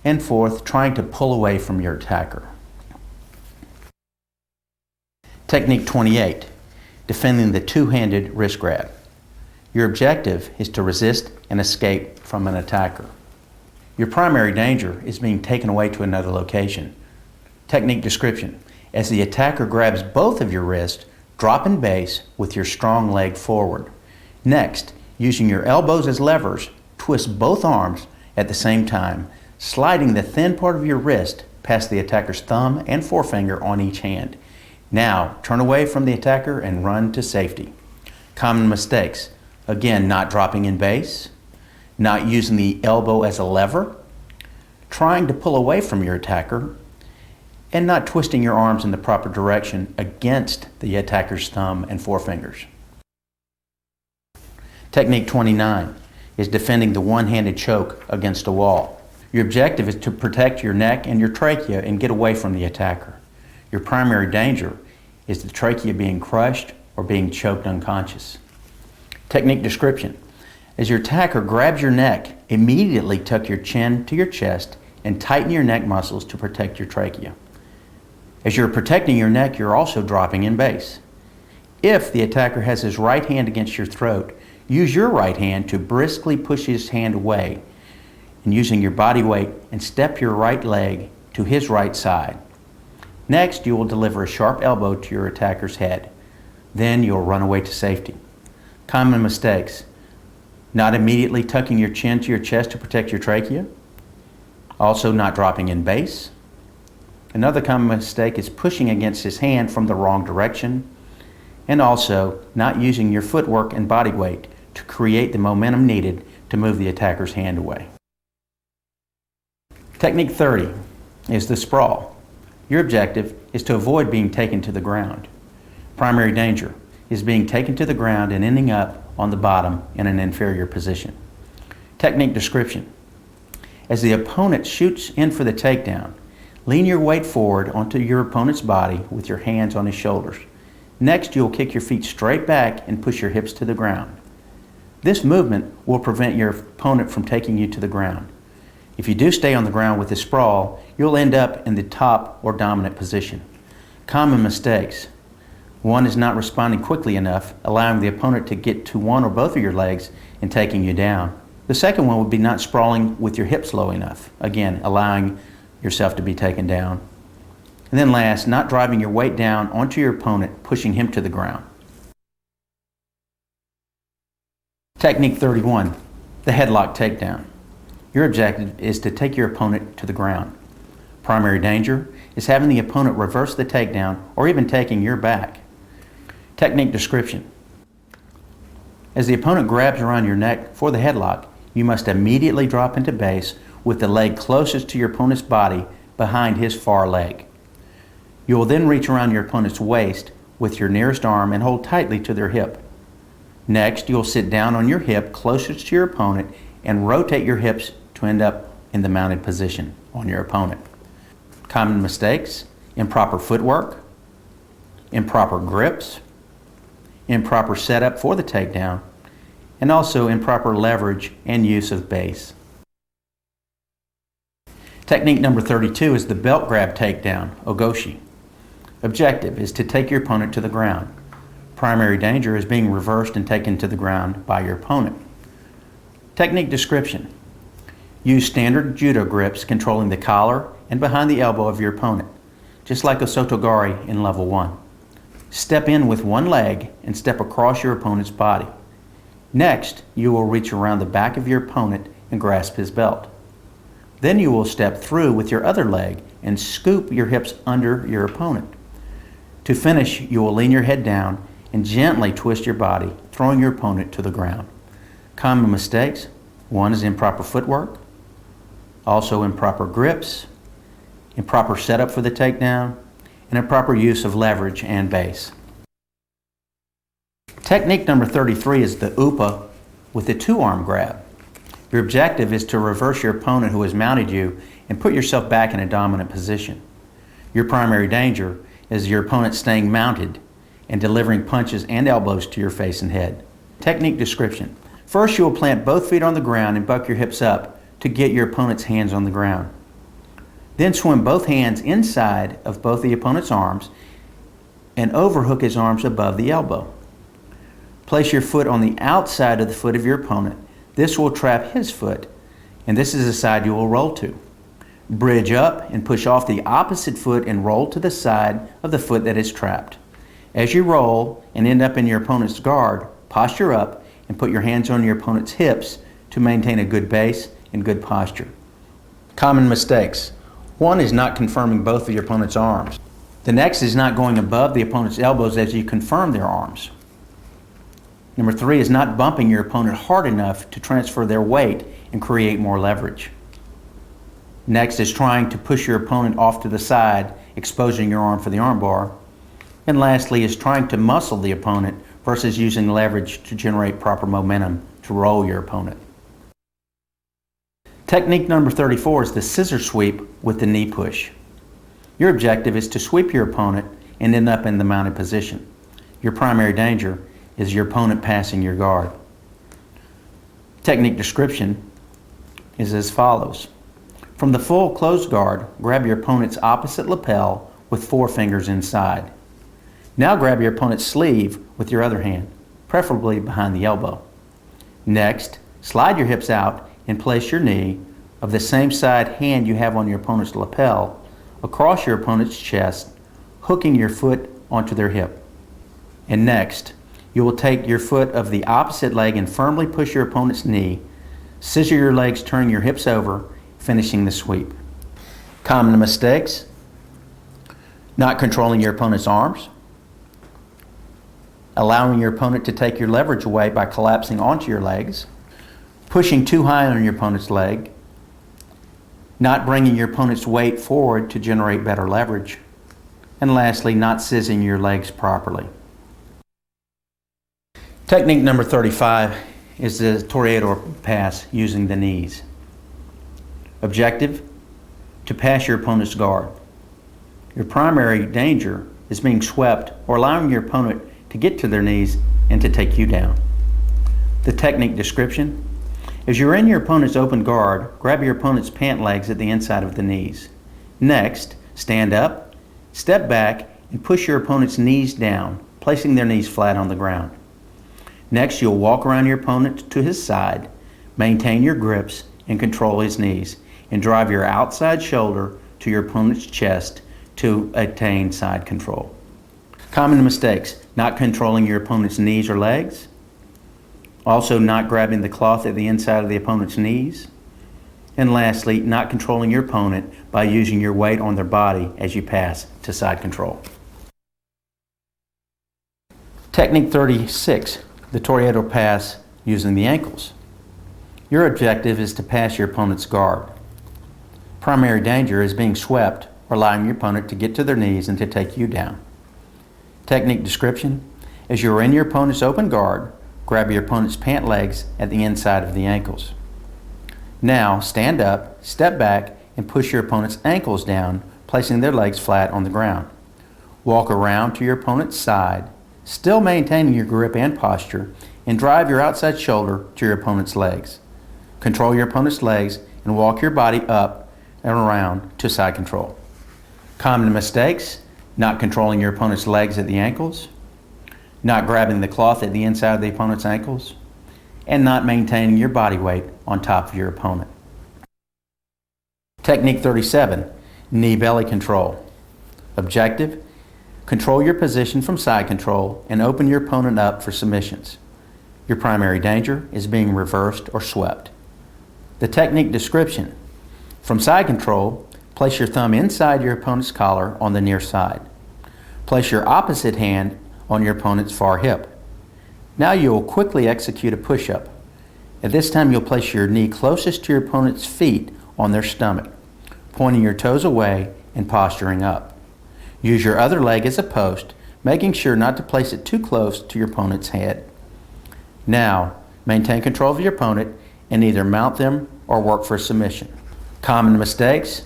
And 4th, trying to pull away from your attacker. Technique 28, defending the two-handed wrist grab. Your objective is to resist and escape from an attacker. Your primary danger is being taken away to another location. Technique description. As the attacker grabs both of your wrists, drop in base with your strong leg forward. Next, using your elbows as levers, twist both arms at the same time, sliding the thin part of your wrist past the attacker's thumb and forefinger on each hand. Now, turn away from the attacker and run to safety. Common mistakes. Again, not dropping in base, not using the elbow as a lever, trying to pull away from your attacker, and not twisting your arms in the proper direction against the attacker's thumb and forefingers. Technique 29 is defending the one-handed choke against a wall. Your objective is to protect your neck and your trachea and get away from the attacker. Your primary danger is the trachea being crushed or being choked unconscious. Technique description. As your attacker grabs your neck, immediately tuck your chin to your chest and tighten your neck muscles to protect your trachea. As you're protecting your neck, you're also dropping in base. If the attacker has his right hand against your throat, use your right hand to briskly push his hand away, and using your body weight and step your right leg to his right side. Next, you will deliver a sharp elbow to your attacker's head. Then you'll run away to safety. Common mistakes. Not immediately tucking your chin to your chest to protect your trachea. Also not dropping in base. Another common mistake is pushing against his hand from the wrong direction. And also not using your footwork and body weight to create the momentum needed to move the attacker's hand away. Technique 30 is the sprawl. Your objective is to avoid being taken to the ground. Primary danger is being taken to the ground and ending up on the bottom in an inferior position. Technique description. As the opponent shoots in for the takedown, lean your weight forward onto your opponent's body with your hands on his shoulders. Next, you'll kick your feet straight back and push your hips to the ground. This movement will prevent your opponent from taking you to the ground. If you do stay on the ground with the sprawl, you'll end up in the top or dominant position. Common mistakes. One is not responding quickly enough, allowing the opponent to get to one or both of your legs and taking you down. The second one would be not sprawling with your hips low enough, again, allowing yourself to be taken down. And then last, not driving your weight down onto your opponent, pushing him to the ground. Technique 31, the headlock takedown. Your objective is to take your opponent to the ground. Primary danger is having the opponent reverse the takedown or even taking your back. Technique description. As the opponent grabs around your neck for the headlock, you must immediately drop into base with the leg closest to your opponent's body behind his far leg. You will then reach around your opponent's waist with your nearest arm and hold tightly to their hip. Next, you'll sit down on your hip closest to your opponent and rotate your hips to end up in the mounted position on your opponent. Common mistakes: improper footwork, improper grips, improper setup for the takedown, and also improper leverage and use of base. Technique number 32 is the belt grab takedown, ogoshi. Objective is to take your opponent to the ground. Primary danger is being reversed and taken to the ground by your opponent. Technique description. Use standard judo grips controlling the collar and behind the elbow of your opponent, just like a sotogari in level 1. Step in with one leg and step across your opponent's body. Next, you will reach around the back of your opponent and grasp his belt. Then you will step through with your other leg and scoop your hips under your opponent. To finish, you will lean your head down and gently twist your body, throwing your opponent to the ground. Common mistakes: one is improper footwork, also improper grips, improper setup for the takedown, and improper use of leverage and base. Technique number 33 is the upa with the two-arm grab. Your objective is to reverse your opponent who has mounted you and put yourself back in a dominant position. Your primary danger is your opponent staying mounted and delivering punches and elbows to your face and head. Technique description. First, you will plant both feet on the ground and buck your hips up to get your opponent's hands on the ground. Then swim both hands inside of both the opponent's arms and overhook his arms above the elbow. Place your foot on the outside of the foot of your opponent. This will trap his foot, and this is the side you will roll to. Bridge up and push off the opposite foot and roll to the side of the foot that is trapped. As you roll and end up in your opponent's guard, posture up and put your hands on your opponent's hips to maintain a good base and good posture. Common mistakes. One is not confirming both of your opponent's arms. The next is not going above the opponent's elbows as you confirm their arms. Number 3 is not bumping your opponent hard enough to transfer their weight and create more leverage. Next is trying to push your opponent off to the side, exposing your arm for the arm bar. And lastly is trying to muscle the opponent versus using leverage to generate proper momentum to roll your opponent. Technique number 34 is the scissor sweep with the knee push. Your objective is to sweep your opponent and end up in the mounted position. Your primary danger is your opponent passing your guard. Technique description is as follows. From the full closed guard, grab your opponent's opposite lapel with 4 fingers inside. Now grab your opponent's sleeve with your other hand, preferably behind the elbow. Next, slide your hips out and place your knee of the same side hand you have on your opponent's lapel across your opponent's chest, hooking your foot onto their hip. And next, you will take your foot of the opposite leg and firmly push your opponent's knee, scissor your legs, turning your hips over, finishing the sweep. Common mistakes: not controlling your opponent's arms, allowing your opponent to take your leverage away by collapsing onto your legs, pushing too high on your opponent's leg, not bringing your opponent's weight forward to generate better leverage, and lastly, not scissoring your legs properly. Technique number 35 is the toreador pass using the knees. Objective: to pass your opponent's guard. Your primary danger is being swept or allowing your opponent to get to their knees and to take you down. The technique description: as you're in your opponent's open guard, grab your opponent's pant legs at the inside of the knees. Next, stand up, step back, and push your opponent's knees down, placing their knees flat on the ground. Next, you'll walk around your opponent to his side, maintain your grips, and control his knees, and drive your outside shoulder to your opponent's chest to attain side control. Common mistakes: not controlling your opponent's knees or legs, also not grabbing the cloth at the inside of the opponent's knees, and lastly, not controlling your opponent by using your weight on their body as you pass to side control. Technique 36, the toreador pass using the ankles. Your objective is to pass your opponent's guard. Primary danger is being swept or allowing your opponent to get to their knees and to take you down. Technique description: as you are in your opponent's open guard, grab your opponent's pant legs at the inside of the ankles. Now stand up, step back, and push your opponent's ankles down, placing their legs flat on the ground. Walk around to your opponent's side, still maintaining your grip and posture, and drive your outside shoulder to your opponent's legs. Control your opponent's legs and walk your body up and around to side control. Common mistakes: not controlling your opponent's legs at the ankles, not grabbing the cloth at the inside of the opponent's ankles, and not maintaining your body weight on top of your opponent. Technique 37, knee belly control. Objective: control your position from side control and open your opponent up for submissions. Your primary danger is being reversed or swept. The technique description: from side control, place your thumb inside your opponent's collar on the near side. Place your opposite hand on your opponent's far hip. Now you will quickly execute a push-up. At this time, you'll place your knee closest to your opponent's feet on their stomach, pointing your toes away and posturing up. Use your other leg as a post, making sure not to place it too close to your opponent's head. Now, maintain control of your opponent and either mount them or work for a submission. Common mistakes: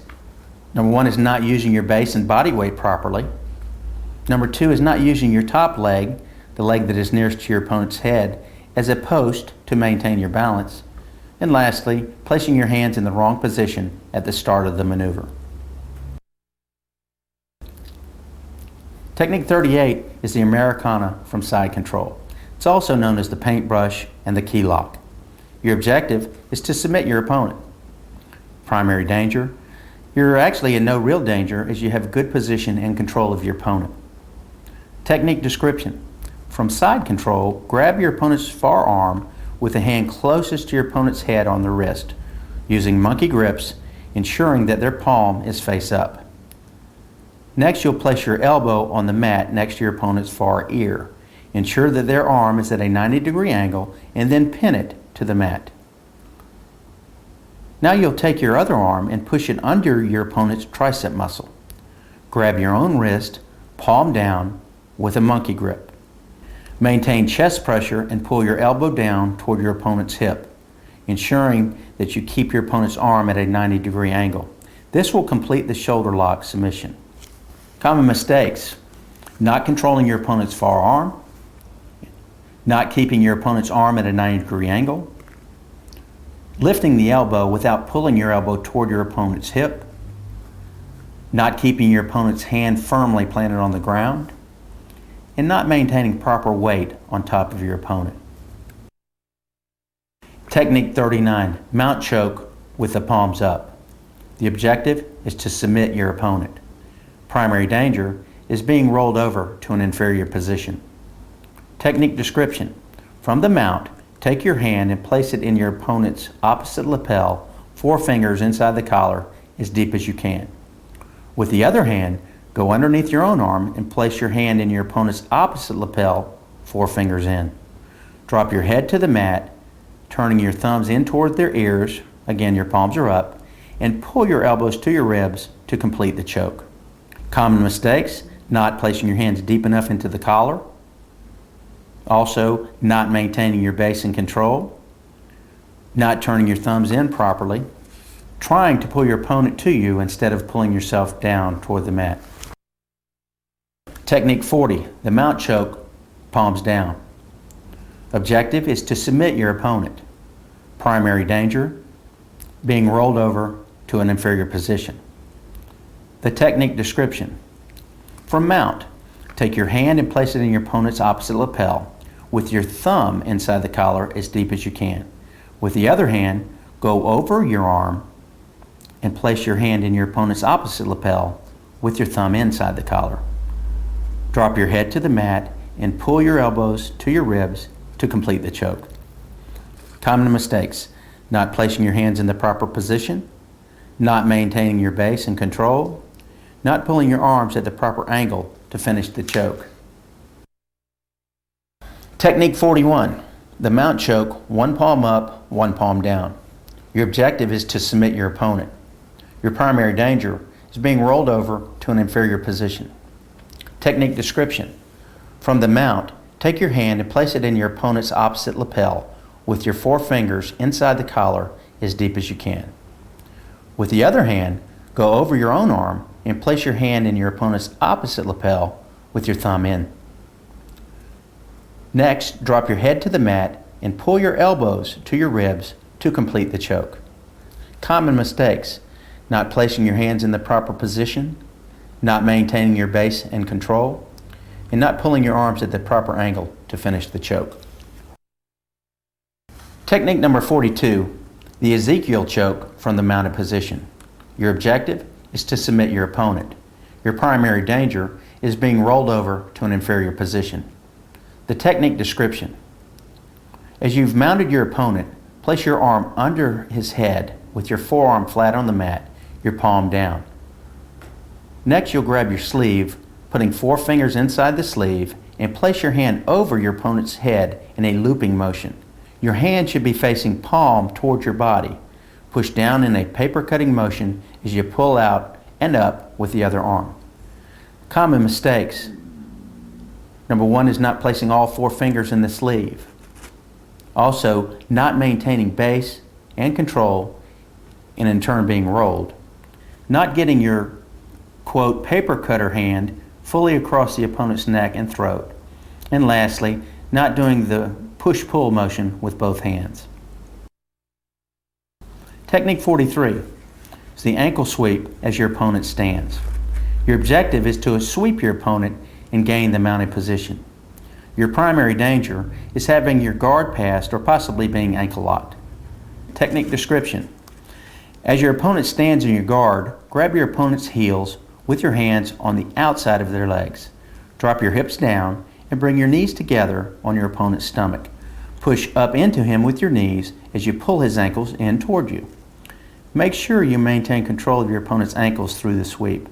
number 1 is not using your base and body weight properly. Number 2 is not using your top leg, the leg that is nearest to your opponent's head, as a post to maintain your balance. And lastly, placing your hands in the wrong position at the start of the maneuver. Technique 38 is the Americana from side control. It's also known as the paintbrush and the key lock. Your objective is to submit your opponent. Primary danger: you're actually in no real danger as you have good position and control of your opponent. Technique description: from side control, grab your opponent's forearm with the hand closest to your opponent's head on the wrist, using monkey grips, ensuring that their palm is face up. Next, you'll place your elbow on the mat next to your opponent's far ear. Ensure that their arm is at a 90-degree angle and then pin it to the mat. Now you'll take your other arm and push it under your opponent's tricep muscle. Grab your own wrist, palm down, with a monkey grip. Maintain chest pressure and pull your elbow down toward your opponent's hip, ensuring that you keep your opponent's arm at a 90-degree angle. This will complete the shoulder lock submission. Common mistakes: not controlling your opponent's forearm, not keeping your opponent's arm at a 90-degree angle, lifting the elbow without pulling your elbow toward your opponent's hip, not keeping your opponent's hand firmly planted on the ground, and not maintaining proper weight on top of your opponent. Technique 39, mount choke with the palms up. The objective is to submit your opponent. Primary danger is being rolled over to an inferior position. Technique description: from the mount, take your hand and place it in your opponent's opposite lapel, 4 fingers inside the collar, as deep as you can. With the other hand, go underneath your own arm and place your hand in your opponent's opposite lapel, 4 fingers in. Drop your head to the mat, turning your thumbs in toward their ears, again your palms are up, and pull your elbows to your ribs to complete the choke. Common mistakes: not placing your hands deep enough into the collar. Also, not maintaining your base and control. Not turning your thumbs in properly. Trying to pull your opponent to you instead of pulling yourself down toward the mat. Technique 40, the mount choke, palms down. Objective is to submit your opponent. Primary danger: being rolled over to an inferior position. The technique description: from mount, take your hand and place it in your opponent's opposite lapel, with your thumb inside the collar as deep as you can. With the other hand, go over your arm and place your hand in your opponent's opposite lapel with your thumb inside the collar. Drop your head to the mat and pull your elbows to your ribs to complete the choke. Common mistakes: not placing your hands in the proper position, not maintaining your base and control, not pulling your arms at the proper angle to finish the choke. Technique 41, the mount choke, 1 palm up, 1 palm down. Your objective is to submit your opponent. Your primary danger is being rolled over to an inferior position. Technique description: from the mount, take your hand and place it in your opponent's opposite lapel with your 4 fingers inside the collar as deep as you can. With the other hand, go over your own arm and place your hand in your opponent's opposite lapel with your thumb in. Next, drop your head to the mat and pull your elbows to your ribs to complete the choke. Common mistakes: not placing your hands in the proper position, not maintaining your base and control, and not pulling your arms at the proper angle to finish the choke. Technique number 42, the Ezekiel choke from the mounted position. Your objective is to submit your opponent. Your primary danger is being rolled over to an inferior position. The technique description: as you've mounted your opponent, place your arm under his head with your forearm flat on the mat, your palm down. Next, you'll grab your sleeve, putting 4 fingers inside the sleeve, and place your hand over your opponent's head in a looping motion. Your hand should be facing palm towards your body. Push down in a paper cutting motion as you pull out and up with the other arm. Common mistakes: number 1 is not placing all 4 fingers in the sleeve. Also, not maintaining base and control, and in turn being rolled. Not getting your, quote, paper cutter hand fully across the opponent's neck and throat. And lastly, not doing the push-pull motion with both hands. Technique 43 is the ankle sweep as your opponent stands. Your objective is to sweep your opponent and gain the mounted position. Your primary danger is having your guard passed or possibly being ankle locked. Technique description. As your opponent stands in your guard, grab your opponent's heels with your hands on the outside of their legs. Drop your hips down and bring your knees together on your opponent's stomach. Push up into him with your knees as you pull his ankles in toward you. Make sure you maintain control of your opponent's ankles through the sweep.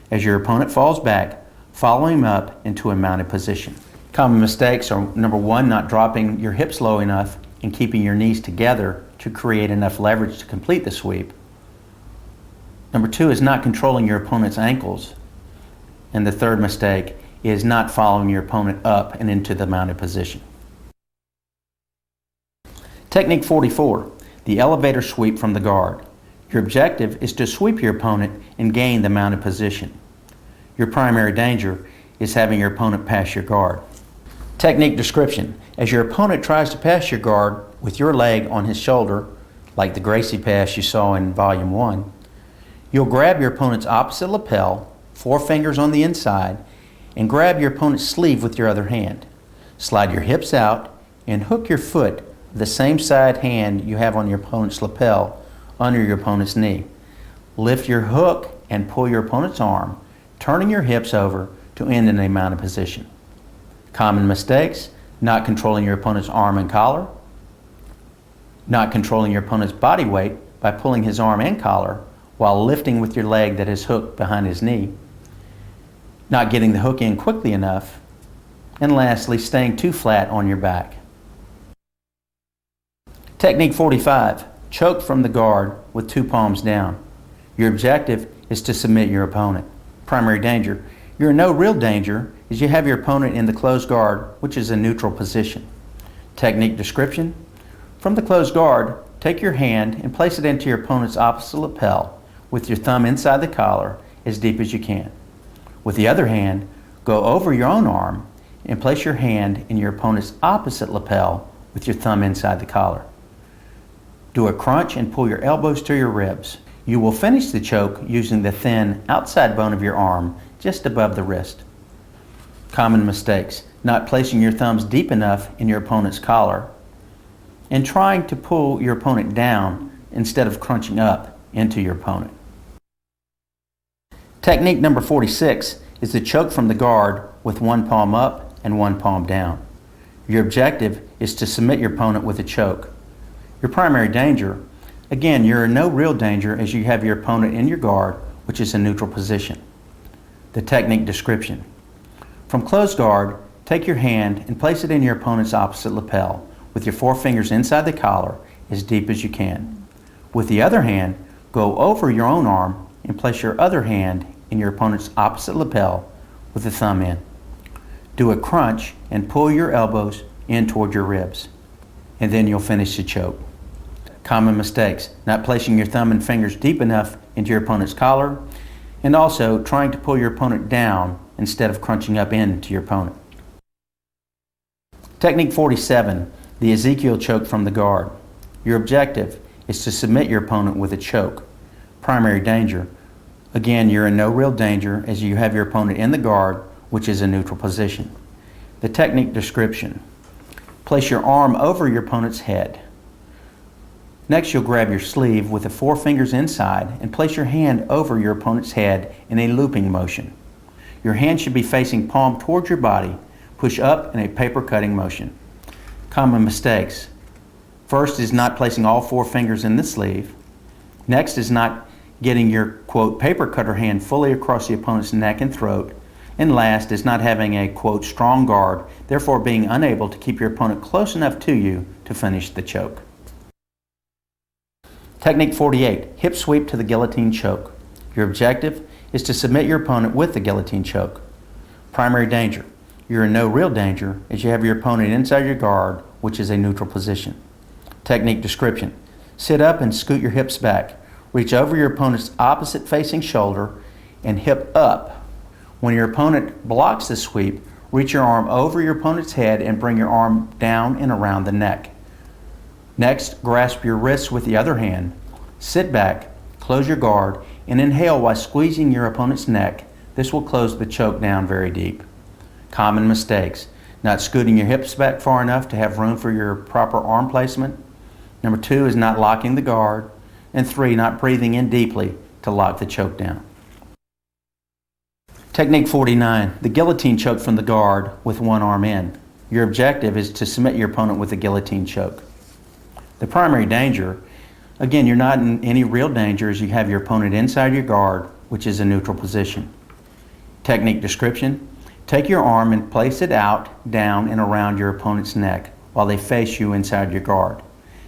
As your opponent falls back, follow him up into a mounted position. Common mistakes are, number one, not dropping your hips low enough and keeping your knees together to create enough leverage to complete the sweep. Number two is not controlling your opponent's ankles. And the third mistake is not following your opponent up and into the mounted position. Technique 44, the elevator sweep from the guard. Your objective is to sweep your opponent and gain the mounted position. Your primary danger is having your opponent pass your guard. Technique description. As your opponent tries to pass your guard with your leg on his shoulder, like the Gracie pass you saw in Volume 1, you'll grab your opponent's opposite lapel, 4 fingers on the inside, and grab your opponent's sleeve with your other hand. Slide your hips out and hook your foot, the same side hand you have on your opponent's lapel, under your opponent's knee. Lift your hook and pull your opponent's arm, turning your hips over to end in a mounted position. Common mistakes: not controlling your opponent's arm and collar, not controlling your opponent's body weight by pulling his arm and collar while lifting with your leg that is hooked behind his knee, not getting the hook in quickly enough, and lastly, staying too flat on your back. Technique 45, choke from the guard with 2 palms down. Your objective is to submit your opponent. Primary danger: you're in no real danger as you have your opponent in the closed guard, which is a neutral position. Technique description. From the closed guard, take your hand and place it into your opponent's opposite lapel with your thumb inside the collar as deep as you can. With the other hand, go over your own arm and place your hand in your opponent's opposite lapel with your thumb inside the collar. Do a crunch and pull your elbows to your ribs. You will finish the choke using the thin outside bone of your arm just above the wrist. Common mistakes: not placing your thumbs deep enough in your opponent's collar and trying to pull your opponent down instead of crunching up into your opponent. Technique number 46 is the choke from the guard with 1 palm up and 1 palm down. Your objective is to submit your opponent with a choke. Your primary danger: again, you're in no real danger as you have your opponent in your guard, which is a neutral position. The technique description. From closed guard, take your hand and place it in your opponent's opposite lapel with your 4 fingers inside the collar as deep as you can. With the other hand, go over your own arm and place your other hand in your opponent's opposite lapel with the thumb in. Do a crunch and pull your elbows in toward your ribs, and then you'll finish the choke. Common mistakes: not placing your thumb and fingers deep enough into your opponent's collar, and also trying to pull your opponent down instead of crunching up into your opponent. Technique 47, the Ezekiel choke from the guard. Your objective is to submit your opponent with a choke. Primary danger: again, you're in no real danger as you have your opponent in the guard, which is a neutral position. The technique description. Place your arm over your opponent's head. Next, you'll grab your sleeve with the 4 fingers inside and place your hand over your opponent's head in a looping motion. Your hand should be facing palm towards your body. Push up in a paper cutting motion. Common mistakes. First is not placing all 4 fingers in the sleeve. Next is not getting your, quote, paper cutter hand fully across the opponent's neck and throat. And last is not having a, quote, strong guard, therefore being unable to keep your opponent close enough to you to finish the choke. Technique 48, hip sweep to the guillotine choke. Your objective is to submit your opponent with the guillotine choke. Primary danger: you're in no real danger as you have your opponent inside your guard, which is a neutral position. Technique description. Sit up and scoot your hips back. Reach over your opponent's opposite facing shoulder and hip up. When your opponent blocks the sweep, reach your arm over your opponent's head and bring your arm down and around the neck. Next, grasp your wrists with the other hand. Sit back, close your guard, and inhale while squeezing your opponent's neck. This will close the choke down very deep. Common mistakes: not scooting your hips back far enough to have room for your proper arm placement. Number 2 is not locking the guard. And 3, not breathing in deeply to lock the choke down. Technique 49, the guillotine choke from the guard with one arm in. Your objective is to submit your opponent with a guillotine choke. The primary danger, again, you're not in any real danger as you have your opponent inside your guard, which is a neutral position. Technique description, take your arm and place it out, down, and around your opponent's neck while they face you inside your guard.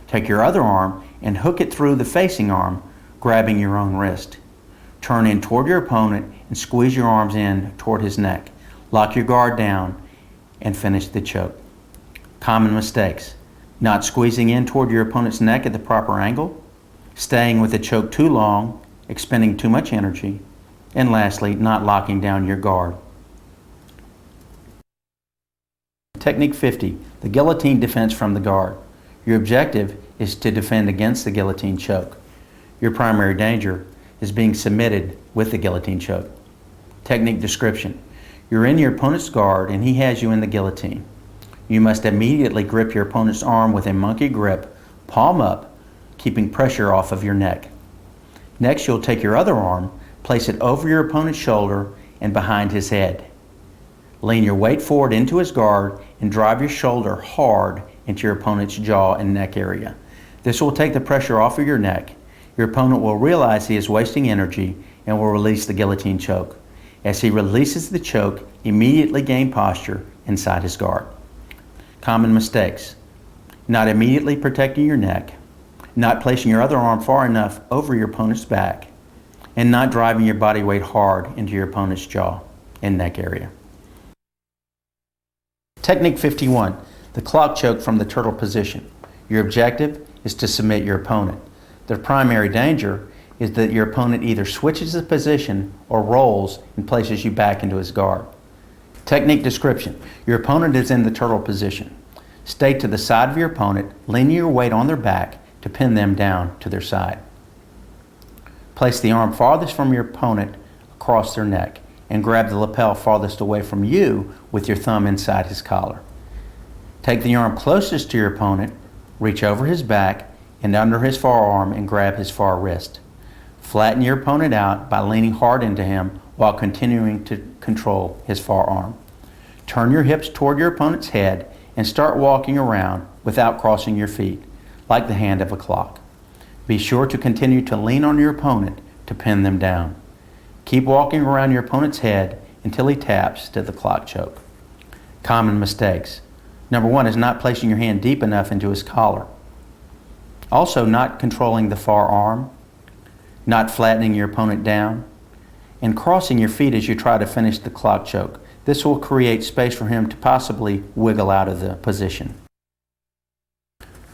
Take your other arm and hook it through the facing arm, grabbing your own wrist. Turn in toward your opponent and squeeze your arms in toward his neck. Lock your guard down and finish the choke. Common mistakes: not squeezing in toward your opponent's neck at the proper angle, staying with the choke too long, expending too much energy, and lastly, not locking down your guard. Technique 50, the guillotine defense from the guard. Your objective is to defend against the guillotine choke. Your primary danger is being submitted with the guillotine choke. Technique description. You're in your opponent's guard and he has you in the guillotine. You must immediately grip your opponent's arm with a monkey grip, palm up, keeping pressure off of your neck. Next, you'll take your other arm, place it over your opponent's shoulder and behind his head. Lean your weight forward into his guard and drive your shoulder hard into your opponent's jaw and neck area. This will take the pressure off of your neck. Your opponent will realize he is wasting energy and will release the guillotine choke. As he releases the choke, immediately gain posture inside his guard. Common mistakes: not immediately protecting your neck, not placing your other arm far enough over your opponent's back, and not driving your body weight hard into your opponent's jaw and neck area. Technique 51, the clock choke from the turtle position. Your objective is to submit your opponent. The primary danger is that your opponent either switches the position or rolls and places you back into his guard. Technique description. Your opponent is in the turtle position. Stay to the side of your opponent, leaning your weight on their back to pin them down to their side. Place the arm farthest from your opponent across their neck and grab the lapel farthest away from you with your thumb inside his collar. Take the arm closest to your opponent, reach over his back and under his forearm and grab his far wrist. Flatten your opponent out by leaning hard into him while continuing to control his forearm. Turn your hips toward your opponent's head and start walking around without crossing your feet, like the hand of a clock. Be sure to continue to lean on your opponent to pin them down. Keep walking around your opponent's head until he taps to the clock choke. Common mistakes. Number 1 is not placing your hand deep enough into his collar. Also, not controlling the far arm, not flattening your opponent down, and crossing your feet as you try to finish the clock choke. This will create space for him to possibly wiggle out of the position.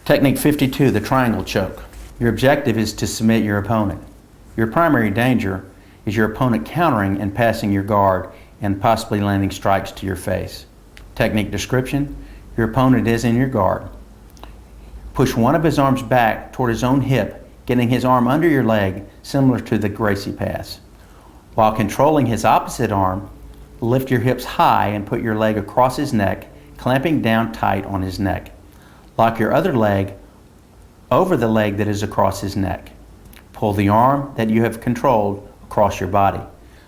Technique 52, the triangle choke. Your objective is to submit your opponent. Your primary danger is your opponent countering and passing your guard and possibly landing strikes to your face. Technique description. Your opponent is in your guard. Push one of his arms back toward his own hip, getting his arm under your leg, similar to the Gracie pass. While controlling his opposite arm, lift your hips high and put your leg across his neck, clamping down tight on his neck. Lock your other leg over the leg that is across his neck. Pull the arm that you have controlled across your body.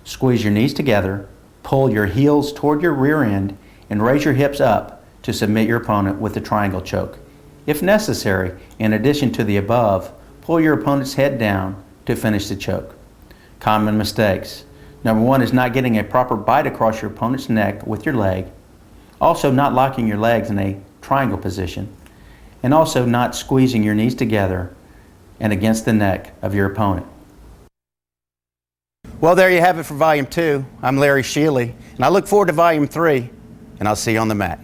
Squeeze your knees together, pull your heels toward your rear end, and raise your hips up to submit your opponent with the triangle choke. If necessary, in addition to the above, pull your opponent's head down to finish the choke. Common mistakes. Number 1 is not getting a proper bite across your opponent's neck with your leg. Also, not locking your legs in a triangle position. And also not squeezing your knees together and against the neck of your opponent. Well, there you have it for Volume 2. I'm Larry Sheely, and I look forward to Volume 3, and I'll see you on the mat.